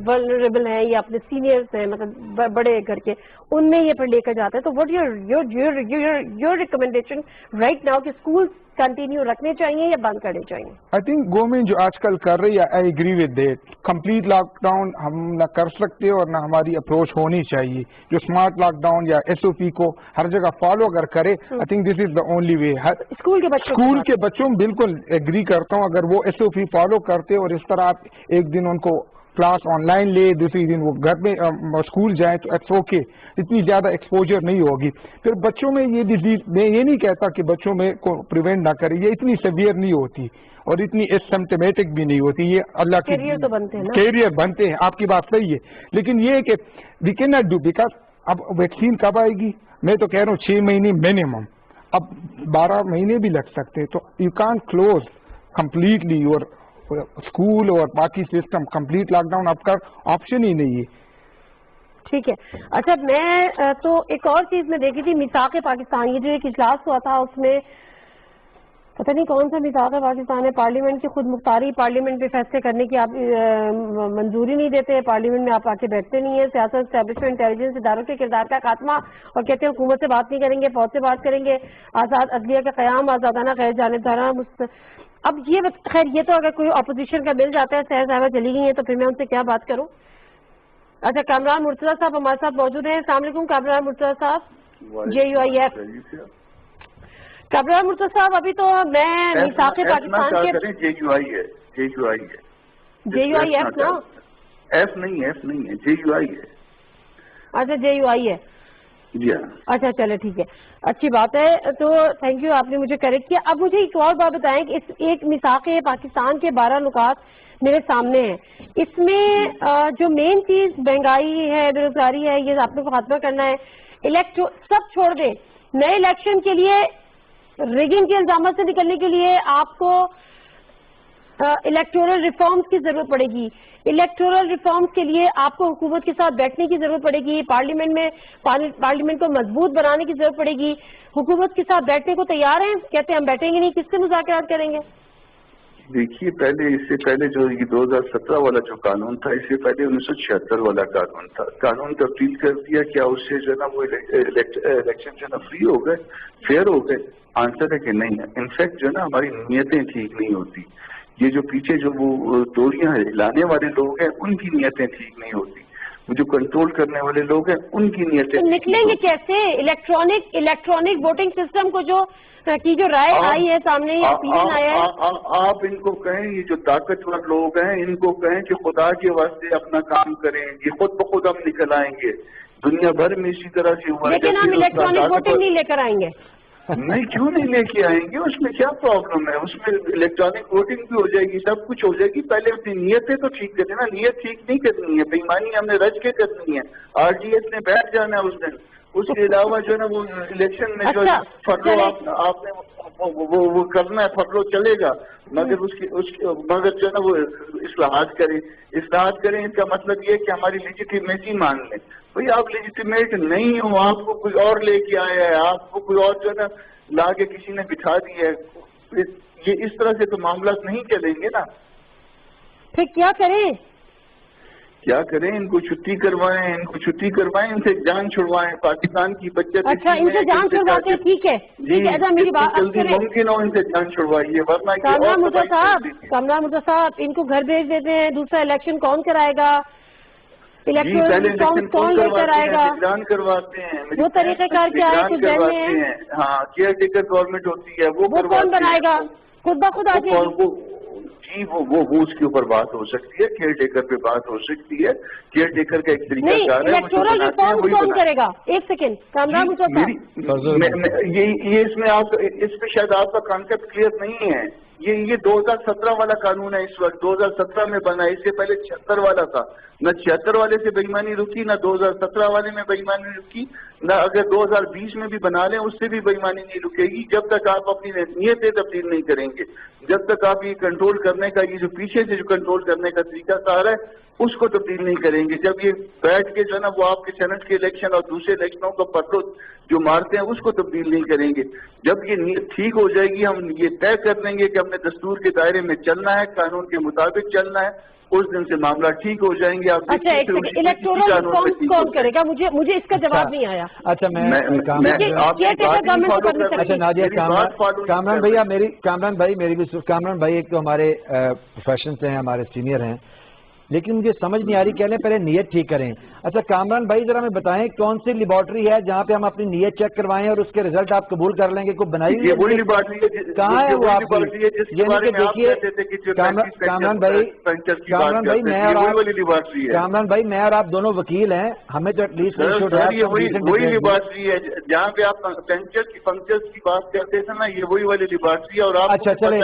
ولنریبل ہیں یا اپنے سینئرز ہیں مطلب بڑے گھر کے، ان میں یہ پھر لے کر جاتے ہیں۔ تو what your recommendation right now کہ اسکولز کنٹینیو رکھنے چاہیے یا بند کرنے چاہیے؟ آئی تھنک گورنمنٹ جو آج کل کر رہی ہے، I agree with that, complete lockdown ہم نہ کر سکتے اور نہ ہماری اپروچ ہونی چاہیے۔ جو اسمارٹ لاک ڈاؤن یا SOP کو ہر جگہ فالو اگر کرے، I think this is the only way. School کے بچوں بالکل ایگری کرتا ہوں، اگر وہ SOP فالو کرتے اور اس طرح آپ ایک دن ان کو کلاس آن لائن لے، دوسری دن وہ گھر میں اسکول جائیں تو اٹس اوکے، اتنی زیادہ ایکسپوجر نہیں ہوگی۔ پھر بچوں میں یہ ڈیزیز، میں یہ نہیں کہتا کہ بچوں میں کو پریونٹ نہ کرے، یہ اتنی سیویئر نہیں ہوتی اور اتنی اسمپٹمیٹک بھی نہیں ہوتی، یہ اللہ کے کیریئر بنتے ہیں، آپ کی بات صحیح ہے، لیکن یہ کہ we can not do, because اب ویکسین کب آئے گی؟ میں تو کہہ رہا ہوں 6 مہینے منیمم، اب 12 مہینے بھی لگ سکتے، تو you can't close completely your school और बाकी सिस्टम कंप्लीट लॉकडाउन आपका ऑप्शन ही नहीं है। ठीक है। अच्छा, मैं तो एक और चीज में देखी थी, मिसाक पाकिस्तान, ये जो एक इजलास हुआ था उसमें पता नहीं कौन सा मिसाक पाकिस्तान है, पार्लियामेंट की खुद मुख्तारी, पार्लियामेंट पे फैसले करने की आप मंजूरी नहीं देते, पार्लियामेंट में आप आके बैठते नहीं है, सियासत, एस्टैब्लिशमेंट, इंटेलिजेंस इदारों के किरदार का खात्मा, और कहते हैं हुकूमत से बात नहीं करेंगे, फौज से बात करेंगे, आजाद अदलिया का क़याम, आजादाना गैर जानिबदाराना। अब ये खैर ये तो अगर कोई अपोजिशन का मिल जाता है, सहर साहबा चली गई है तो फिर मैं उनसे क्या बात करूँ। अच्छा, कामरान मुर्तज़ा साहब हमारे साथ मौजूद हैं। अस्सलाम वालेकुम कामरान मुर्तज़ा साहब, JUIF। कामरान मुर्तज़ा साहब, अभी तो मैं मिसाक़ पाकिस्तान के JUIF ना, F नहीं है, JUI है। अच्छा, JUI है जी हाँ। अच्छा, चले ठीक है, अच्छी बात है, तो थैंक यू, आपने मुझे करेक्ट किया। अब मुझे एक और बात बताएं कि इस एक मिसाक़ पाकिस्तान के 12 नुकात मेरे सामने है, इसमें जो मेन चीज महंगाई है, बेरोजगारी है, ये आपने को खात्मा करना है, सब छोड़ दें, नए इलेक्शन के लिए रिगिंग के इल्जाम से निकलने के लिए आपको इलेक्टोरल रिफॉर्म्स की जरूरत पड़ेगी। इलेक्टोरल रिफॉर्म्स के लिए आपको हुकूमत के साथ बैठने की जरूरत पड़ेगी, पार्लियामेंट को मजबूत बनाने की जरूरत पड़ेगी। हुकूमत के साथ बैठने को तैयार हैं? कहते हैं हम बैठेंगे नहीं, किससे मुज़ाकरात करेंगे? देखिए, इससे पहले जो ये 2017 वाला जो कानून था, इससे पहले 1976 वाला कानून था, कानून तब्दील कर दिया, क्या उससे जो है ना वो इलेक्शन जो है ना फ्री हो गए, फेयर हो गए? आंसर है कि नहीं है। इनफैक्ट जो है ना हमारी नीयतें ठीक नहीं होती, ये जो पीछे जो वो तोड़ियां हिलाने वाले लोग हैं उनकी नीयतें ठीक नहीं होती, वो जो कंट्रोल करने वाले लोग हैं उनकी नीयतें निकलेंगे कैसे? इलेक्ट्रॉनिक वोटिंग सिस्टम को जो राय आई है सामने, ये ओपिनियन आया है, आप इनको कहें, ये जो ताकतवर लोग हैं इनको कहें कि खुदा के वास्ते अपना काम करें, ये खुद ब खुद हम निकल आएंगे। दुनिया भर में इसी तरह से हुआ, लेकिन हम इलेक्ट्रॉनिक वोटिंग नहीं लेकर आएंगे। नहीं, क्यों नहीं लेके आएंगे? उसमें क्या प्रॉब्लम है? उसमें इलेक्ट्रॉनिक वोटिंग भी हो जाएगी, सब कुछ हो जाएगी। पहले अपनी नीयतें तो ठीक करनी ना, नीयत ठीक नहीं करनी है, बेईमानी हमने रच के करनी है, RDS ने बैठ जाना है उस दिन। उसके अलावा जो है ना वो इलेक्शन में जो फरलो आपने वो करना है, फरलो चलेगा, मगर मगर जो है ना वो इस्लाहात करें। इसका मतलब ये है कि हमारी लेजिटिमेसी मान लें। भाई आप लेजिटिमेट नहीं हो, आपको कोई और लेके आया है, आपको कोई और जो है ना ला के किसी ने बिठा दिया है, ये इस तरह से तो मामला नहीं चलेंगे ना। फिर क्या करें? इनको छुट्टी करवाएं, इनसे जान छुड़वाएं, पाकिस्तान की बच्चे। अच्छा, इनसे जान छुड़वाते हैं, ठीक है, मेरी बात जल्दी मुमकिन हो इनसे जान छुड़वाइए, वरना कामरान मुर्तज़ा साहब इनको घर भेज देते हैं, दूसरा इलेक्शन कौन कराएगा? इलेक्शन कौन लेकर आएगा? निगरान करवाते हैं, वो तरीक़ेकार क्या है? कुछ जहन में है? हाँ, केयर टेकर गवर्नमेंट होती है, वो कौन बनाएगा? खुद ब खुद आ जाएगी। जी, वो उसके ऊपर बात हो सकती है, केयर टेकर पे बात हो सकती है। केयर टेकर का एक तरीका है, इलेक्टोरल रिफॉर्म कौन करेगा? एक सेकंड, कामरान ये इसमें आप इस पे शायद आपका कॉन्सेप्ट क्लियर नहीं है। ये 2017 वाला कानून है, इस वक्त 2017 में बना है, इससे पहले 76 वाला था। न 76 वाले से बेईमानी रुकी, न 2017 वाले में बेईमानी रुकी, न अगर 2020 में भी बना लें उससे भी बेईमानी नहीं रुकेगी, जब तक आप अपनी नीयतें तब्दील नहीं करेंगे, जब तक आप ये कंट्रोल करने का, ये जो पीछे से जो कंट्रोल करने का तरीका कार है उसको तब्दील नहीं करेंगे। जब ये बैठ के जो है ना वो आपके सेनेट के इलेक्शन और दूसरे इलेक्शनों का पटो जो मारते हैं उसको तब्दील नहीं करेंगे। जब ये नीयत ठीक हो जाएगी, हम ये तय कर लेंगे कि हमने दस्तूर के दायरे में चलना है, कानून के मुताबिक चलना है, उस दिन से मामला ठीक हो जाएंगे। आप अच्छा, इलेक्टोरल रिफॉर्म्स कौन करेगा? मुझे इसका जवाब नहीं आया। अच्छा, नादिया, कामरान भाई एक तो हमारे प्रोफेशन से हैं, हमारे सीनियर हैं, लेकिन मुझे समझ नहीं आ रही, कह लें पहले नीयत ठीक करें। अच्छा कामरान भाई, जरा हमें बताएं कौन सी लेबोरेटरी है जहाँ पे हम अपनी नीयत चेक करवाएं और उसके रिजल्ट आप कबूल कर लेंगे? कोई बनाई हुई वही लेबोरेटरी है, कहाँ है वो आपकी? देखिए कामरान भाई, मैं और आप दोनों वकील हैं, हमें तो एटलीस्ट वही लेबोरेटरी है जहाँ पे आप फंक्शंस की बात करते थे ना, ये वही वाली लेबोरेटरी है। और आप अच्छा चले,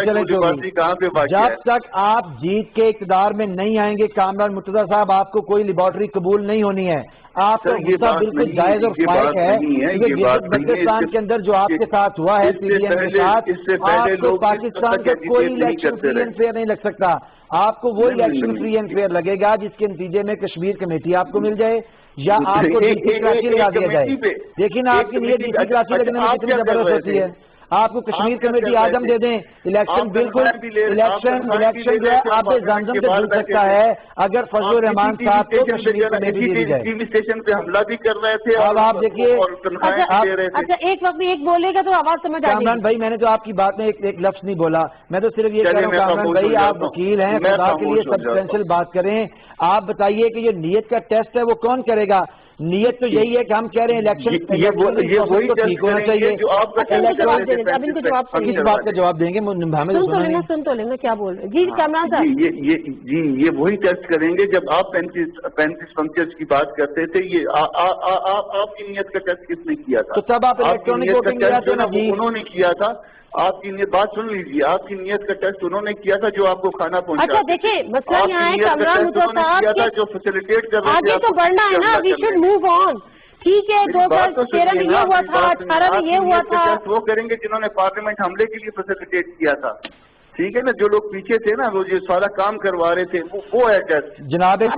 कहाँ पे? जब तक आप जीत के इक़्तिदार में नहीं आएंगे कामरान मुर्तजा साहब, आपको कोई लेबॉर्टरी कबूल नहीं होनी है। आपका गुस्सा बिल्कुल जायज और फाइक है। बल्तिस्तान के अंदर जो आपके साथ हुआ है पीडीएम के साथ, आपको पाकिस्तान का कोई इलेक्शन फ्री एंड फेयर नहीं लग सकता। आपको वो इलेक्शन फ्री एंड फेयर लगेगा जिसके नतीजे में कश्मीर कमेटी आपको मिल जाए या आपको डीसी कराची लगा दिया जाए। देखिए ना, आपकी नीयत डीसी कराची लगने में कितनी जबरदस्त होती है। आपको कश्मीर कमेटी आजम दे दें, इलेक्शन बिल्कुल इलेक्शन जो है आप जमजम से जुड़ सकता है अगर फजलुर रहमान साहब को कश्मीर कमेटी दी जाए। टीवी स्टेशन पे हमला भी कर रहे थे। अब आप देखिए, अच्छा एक वक्त में एक बोलेगा तो आवाज समझ आ कामरान भाई, मैंने तो आपकी बात में एक लफ्ज नहीं बोला, मैं तो सिर्फ ये कह रहा हूँ कामरान भाई आप वकील हैं, खुदा के लिए सब्सटेंशियल बात करें। आप बताइए कि ये नीयत का टेस्ट है वो कौन करेगा? नीयत तो यही है कि हम कह रहे हैं इलेक्शन ये वही ठीक होना चाहिए। किस बात का जवाब देंगे? सुन तो लेना क्या बोल रहे जी कामरान साहब। ये वही टेस्ट करेंगे जब आप 35 पंक्चर्स की बात करते थे। ये आपकी नीयत का टेस्ट किसने किया था? तो तब आप इलेक्ट्रॉनिक वोटिंग उन्होंने किया था। आपकी नीयत, बात सुन लीजिए, आपकी नीयत का टेस्ट उन्होंने किया था जो आपको खाना पहुंचा। अच्छा देखिए, मसला यहाँ है कामरान मुर्तजा साहब जो फैसिलिटेट कर रहे थे। आगे तो बढ़ना है ना, वी शुड मूव ऑन। ठीक है, 2013 में ये हुआ था, 18 में ये हुआ था। वो करेंगे जिन्होंने पार्लियामेंट हमले के लिए फैसिलिटेट किया था। ठीक है ना, जो लोग पीछे थे ना, वो जो सारा काम करवा रहे थे, वो है टेस्ट। जनाब एक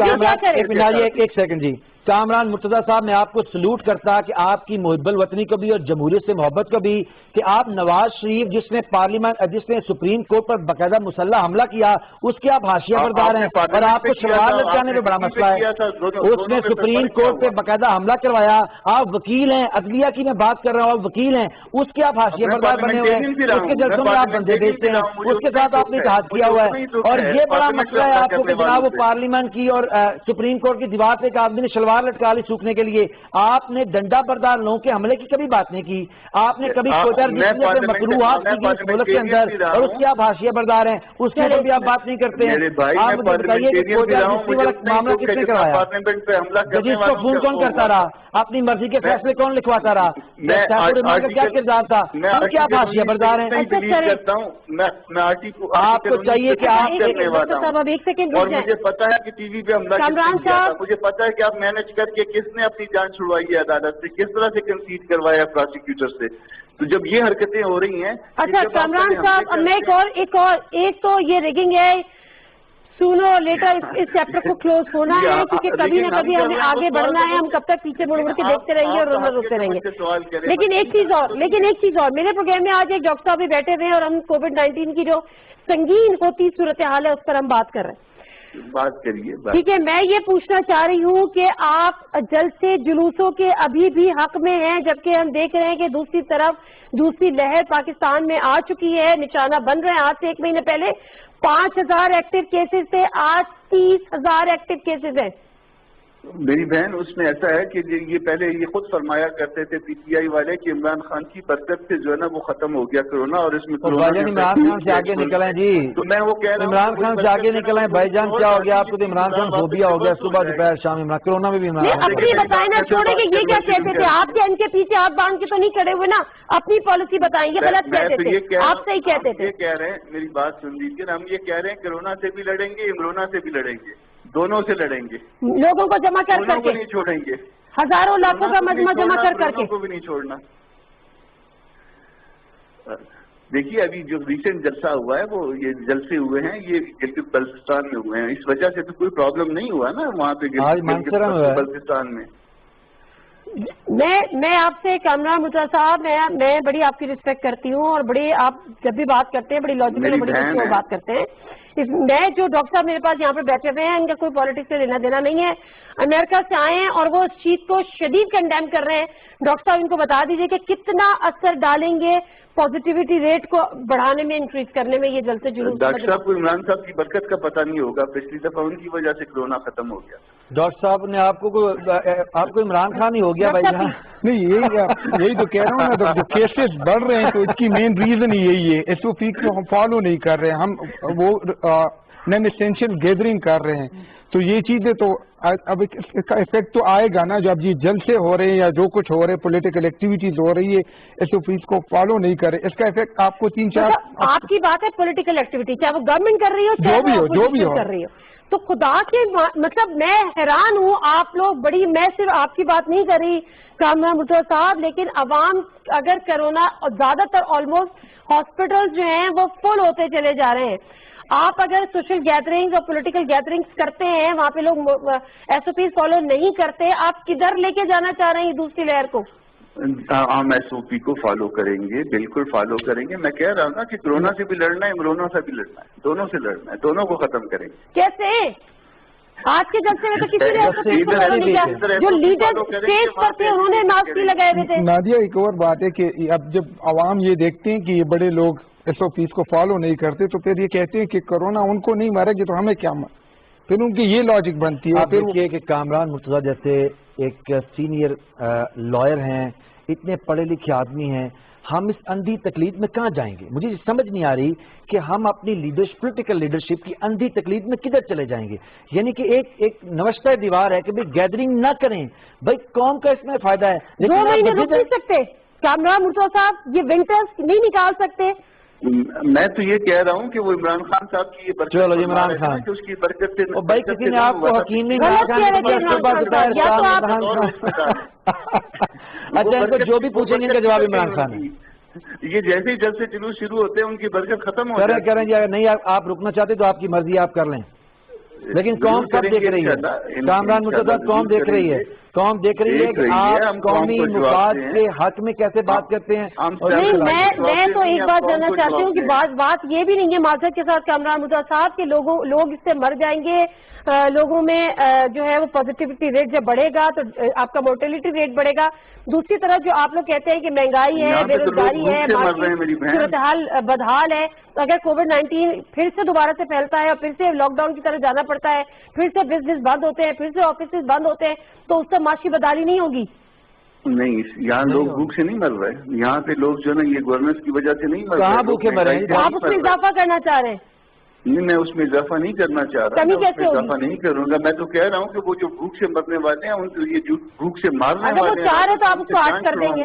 सेकंड जी, कामरान मुर्तजा साहब, मैं आपको सलूट करता कि आपकी मुहिब्बुल वतनी को भी और जमहूरियत से मोहब्बत को भी, कि आप नवाज शरीफ जिसने सुप्रीम कोर्ट पर बाकायदा मुसल्लह हमला किया उसके आप हाशिया बरदार हैं और आपको सवाल लटकाने में बड़ा मसला है। उसने सुप्रीम कोर्ट पे बाकायदा हमला करवाया। आप वकील हैं, अदलिया की मैं बात कर रहा हूँ, आप वकील हैं, उसके आप हाशिया बरदार बने हुए हैं, उसके जल्सों में आप बंदे भेजते हैं, उसके साथ आपने इत्तेहाद किया हुआ है। और ये बड़ा मसला है आपको कि जनाब वो पार्लियामेंट की और सुप्रीम कोर्ट की दीवार पे एक आदमी ने शलवार लटका ली सूखने के लिए। आपने डंडा बरदार लोगों के हमले की कभी बात नहीं की। आपने कभी मकरूहात की इस मुल्क के अंदर और उसकी आप हाशिया बरदार हैं, उसके लिए भी आप बात नहीं करते हैं। आप बताइए कि मामला किसने करवाया? जिसको फोन कौन करता रहा? अपनी मर्जी के फैसले कौन लिखवाता रहा? का क्या किरदार था? हम क्या हाशिया बरदार हैं? आपको चाहिए कि आप एक सेकेंड, और मुझे पता है कि टीवी पे हमला किया, मुझे पता है कि आप मैनेज करके किसने अपनी जान छुड़वाई है अदालत से, किस तरह से कंसीड करवाया प्रोसिक्यूटर से। तो जब ये हरकतें हो रही हैं। अच्छा कामरान साहब, मैं एक तो ये रिगिंग है, सुनो लेटर इस चैप्टर को क्लोज होना है क्योंकि कभी ना कभी हमें आगे बढ़ना है। हम कब तक पीछे मुड़ के देखते रहेंगे और रोते रहेंगे। लेकिन एक चीज और, मेरे प्रोग्राम में आज एक डॉक्टर साहब भी बैठे हुए हैं और हम कोविड-19 की जो संगीन होती सूरत हाल है उस पर हम बात कर रहे हैं। बात करिए। ठीक है, मैं ये पूछना चाह रही हूँ कि आप जलसे जुलूसों के अभी भी हक में हैं, जबकि हम देख रहे हैं कि दूसरी तरफ दूसरी लहर पाकिस्तान में आ चुकी है, निशाना बन रहे हैं। आज से 1 महीने पहले 5000 एक्टिव केसेस थे, आज 30,000 एक्टिव केसेस हैं। मेरी बहन, उसमें ऐसा है कि ये पहले ये खुद फरमाया करते थे पीटीआई वाले कि इमरान खान की बरकत से जो है ना वो खत्म हो गया कोरोना, और इसमें इमरान खान से आगे निकले जी। तो मैं वो कह रहा हूँ इमरान खान से आगे निकले भाईजान, क्या हो गया आपको? तो इमरान खान फोबिया हो गया, सुबह दोपहर शाम इमरान, कोरोना में भी इमरान। अपनी बताए ना, छोड़ेंगे ये क्या कहते थे? आपके इनके पीछे आप बांध के तो नहीं खड़े हुए ना, अपनी पॉलिसी बताएंगे। गलत कहते थे, आप सही कहते थे। ये कह रहे हैं, मेरी बात सुन लीजिए, हम ये कह रहे हैं कोरोना से भी लड़ेंगे, इमरान से भी लड़ेंगे, दोनों से लड़ेंगे, लोगों को जमा कर करके नहीं छोड़ेंगे, हजारों लाखों का मजमा जमा कर करके को भी नहीं छोड़ना। देखिए, अभी जो रिसेंट जलसा हुआ है वो ये जलसे हुए हैं, ये गिलगित बल्तिस्तान में हुए हैं। इस वजह से तो कोई प्रॉब्लम नहीं हुआ ना वहाँ पे बल्तिस्तान में। मैं आपसे कामरान मुर्तजा साहब, मैं बड़ी आपकी रिस्पेक्ट करती हूँ और बड़ी आप जब भी बात करते हैं बड़ी लॉजिकल बड़ी अच्छी बात करते हैं। मैं जो डॉक्टर साहब मेरे पास यहाँ पे बैठे हुए हैं, इनका कोई पॉलिटिक्स से लेना देना नहीं है, अमेरिका से आए हैं और वो इस चीज को शदीद कंडेम कर रहे हैं। डॉक्टर साहब इनको बता दीजिए कि कितना असर डालेंगे पॉजिटिविटी रेट को बढ़ाने में, इंक्रीज करने में ये जलसे जुलूस। डॉक्टर साहब को इमरान साहब की बरकत का पता नहीं होगा, पिछली दफा उनकी वजह से कोरोना खत्म हो गया। डॉक्टर साहब ने आपको इमरान खान ही हो गया भाई साहब। नहीं, यही तो कह रहा हूँ ना, जो केसेस बढ़ रहे हैं तो इसकी मेन रीजन ही यही है, SOP को हम फॉलो नहीं कर रहे हैं, हम वो नॉन एसेंशियल गैदरिंग कर रहे हैं। तो ये चीजें तो अब इसका इफेक्ट तो आएगा ना, जब ये जलसे हो रहे हैं या जो कुछ हो रहे हैं, पॉलिटिकल एक्टिविटीज हो रही है, SOPs को फॉलो नहीं करे, इसका इफेक्ट आपको 3-4। आपकी बात है पॉलिटिकल एक्टिविटी, चाहे वो गवर्नमेंट कर रही हो, जो भी हो कर रही हो, تو خدا کے مطلب میں حیران ہوں، آپ لوگ بڑی، میں صرف آپ کی بات نہیں کر رہی کامران مرتضیٰ صاحب، لیکن عوام اگر کرونا، زیادہ تر آلموسٹ ہاسپٹل جو ہیں وہ فل ہوتے چلے جا رہے ہیں. آپ اگر سوشل گیدرنگز اور پولیٹیکل گیدرنگز کرتے ہیں، وہاں پہ لوگ ایس او پی فالو نہیں کرتے، آپ کدھر لے کے جانا چاہ رہے ہیں دوسری لہر کو؟ ہم ایس او پی کو فالو کریں گے، بالکل فالو کریں گے. میں کہہ رہا ہوں نا کہ کورونا سے بھی لڑنا ہے، امرونا سے بھی لڑنا ہے، دونوں سے لڑنا ہے، دونوں کو ختم کریں گے. کیسے؟ آج کے جلسے میں تو کسی نے ایس او پی کو فالو نہیں کیا. جو لیڈر اسٹیج پر تھے انہوں نے ماسک لگائے ہوئے تھے. نادیہ ایک اور بات ہے کہ اب جب عوام یہ دیکھتے ہیں کہ یہ بڑے لوگ ایس او پیز کو فالو نہیں کرتے تو پھر یہ کہتے ہیں کہ کورونا ان کو نہیں مارے گی تو ہمیں کیا پھر ان کی یہ لاجک بنتی ہے. آپ دیکھیے کہ کامران مرتضیٰ جیسے ایک سینئر لائر ہیں، اتنے پڑھے لکھے آدمی ہیں، ہم اس اندھی تقلید میں کہاں جائیں گے؟ مجھے سمجھ نہیں آ رہی کہ ہم اپنی پولیٹیکل لیڈرشپ کی اندھی تقلید میں کدھر چلے جائیں گے. یعنی کہ ایک نوشتہ دیوار ہے کہ بھئی گیدرنگ نہ کریں، بھئی قوم کا اس میں فائدہ ہے. 2 مہینے رک نہیں سکتے کامران مرتضیٰ صاحب؟ یہ ونٹرز نہیں نکال سکتے؟ میں تو یہ کہہ رہا ہوں کہ وہ عمران خان صاحب کی یہ برکت، چلو عمران خان کہ اس کی برکت سے بھائی کسی نے آپ کو حکیم نہیں اچھا ان کو جو بھی پوچھیں گے ان کا جواب عمران خان ہے. یہ جیسے ہی جلسے جلوس شروع ہوتے ہیں ان کی برکت ختم ہو کریں کریں جی. اگر نہیں آپ رکنا چاہتے تو آپ کی مرضی، آپ کر لیں. لیکن قوم سب دیکھ رہی ہے، کامران مرتضیٰ قوم دیکھ رہی ہے، قوم دیکھ رہی ہے کہ آپ قومی مفاد کے حق میں کیسے بات کرتے ہیں. نہیں، میں تو ایک بات جاننا چاہتی ہوں کہ بات یہ بھی نہیں ہے معذرت کے ساتھ کامران مرتضیٰ صاحب کہ لوگ اس سے مر جائیں گے، لوگوں میں جو ہے وہ پازیٹیوٹی ریٹ جب بڑھے گا تو آپ کا مورٹیلٹی ریٹ بڑھے گا. دوسری طرف جو آپ لوگ کہتے ہیں کہ مہنگائی ہے، بے روزگاری ہے، صورتحال بدحال ہے، اگر کووڈ-19 پھر سے دوبارہ سے پھیلتا ہے اور پھر سے لاک ڈاؤن کی طرف جانا پڑتا ہے، پھر سے بزنس بند ہوتے ہیں، پھر سے آفیسز بند ہوتے ہیں، تو اس سے معاشی بدحالی نہیں ہوگی؟ نہیں، یہاں لوگ بھوک سے نہیں مر رہے، یہاں پہ لوگ جو ہے نا یہ گورننس کی وجہ سے نہیں مر رہے. کہاں بھوکے مر رہے ہیں؟ آپ اس میں اضافہ کرنا چاہ رہے ہیں؟ نہیں، میں اس میں اضافہ نہیں کرنا چاہ رہا، میں اس میں اضافہ نہیں کروں گا. میں تو کہہ رہا ہوں کہ وہ جو بھوک سے مرنے والے ہیں ان کو یہ جو بھوک سے مارنے والے ہیں، اگر وہ چاہ رہے تو آپ اس کو آج کر دیں گے.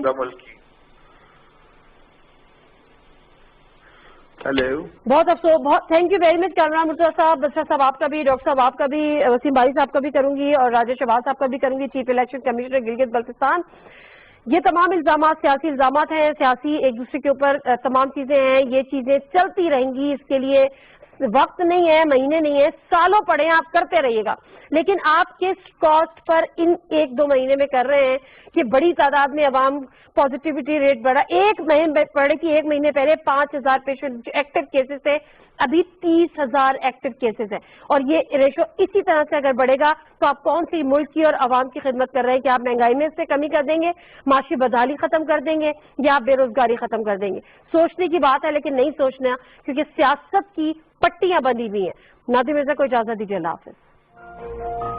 ہیلو، بہت افسوس، بہت تھینک یو ویری مچ کامران مرتضیٰ صاحب. بشر صاحب آپ کا بھی، ڈاکٹر صاحب آپ کا بھی، وسیم باری صاحب کا بھی کروں گی اور راجیش شہباز صاحب کا بھی کروں گی، chief election commissioner Gilgit Baltistan. یہ تمام الزامات سیاسی الزامات ہیں، سیاسی ایک دوسرے کے اوپر تمام چیزیں ہیں، یہ چیزیں چلتی رہیں گی. اس کے لیے وقت نہیں ہے، مہینے نہیں ہے، سالوں پڑے ہیں، آپ کرتے رہیے گا. لیکن آپ کس کاسٹ پر ان 1-2 مہینے میں کر رہے ہیں کہ بڑی تعداد میں عوام پازیٹیوٹی ریٹ بڑھا. ایک مہینے پڑے کہ 1 مہینے پہلے 5000 پیشنٹ ایکٹیو کیسز تھے، ابھی 30,000 ایکٹیو کیسز ہیں. اور یہ ریشو اسی طرح سے اگر بڑھے گا تو آپ کون سی ملک کی اور عوام کی خدمت کر رہے ہیں کہ آپ مہنگائی میں اس سے کمی کر دیں گے، معاشی بدحالی ختم کر دیں گے، یا آپ بے روزگاری ختم کر دیں گے؟ سوچنے کی بات ہے لیکن نہیں سوچنا، کیونکہ سیاست کی پٹیاں بندھی ہوئی ہیں. نادر مرزا کو اجازت دیجیے، اللہ حافظ.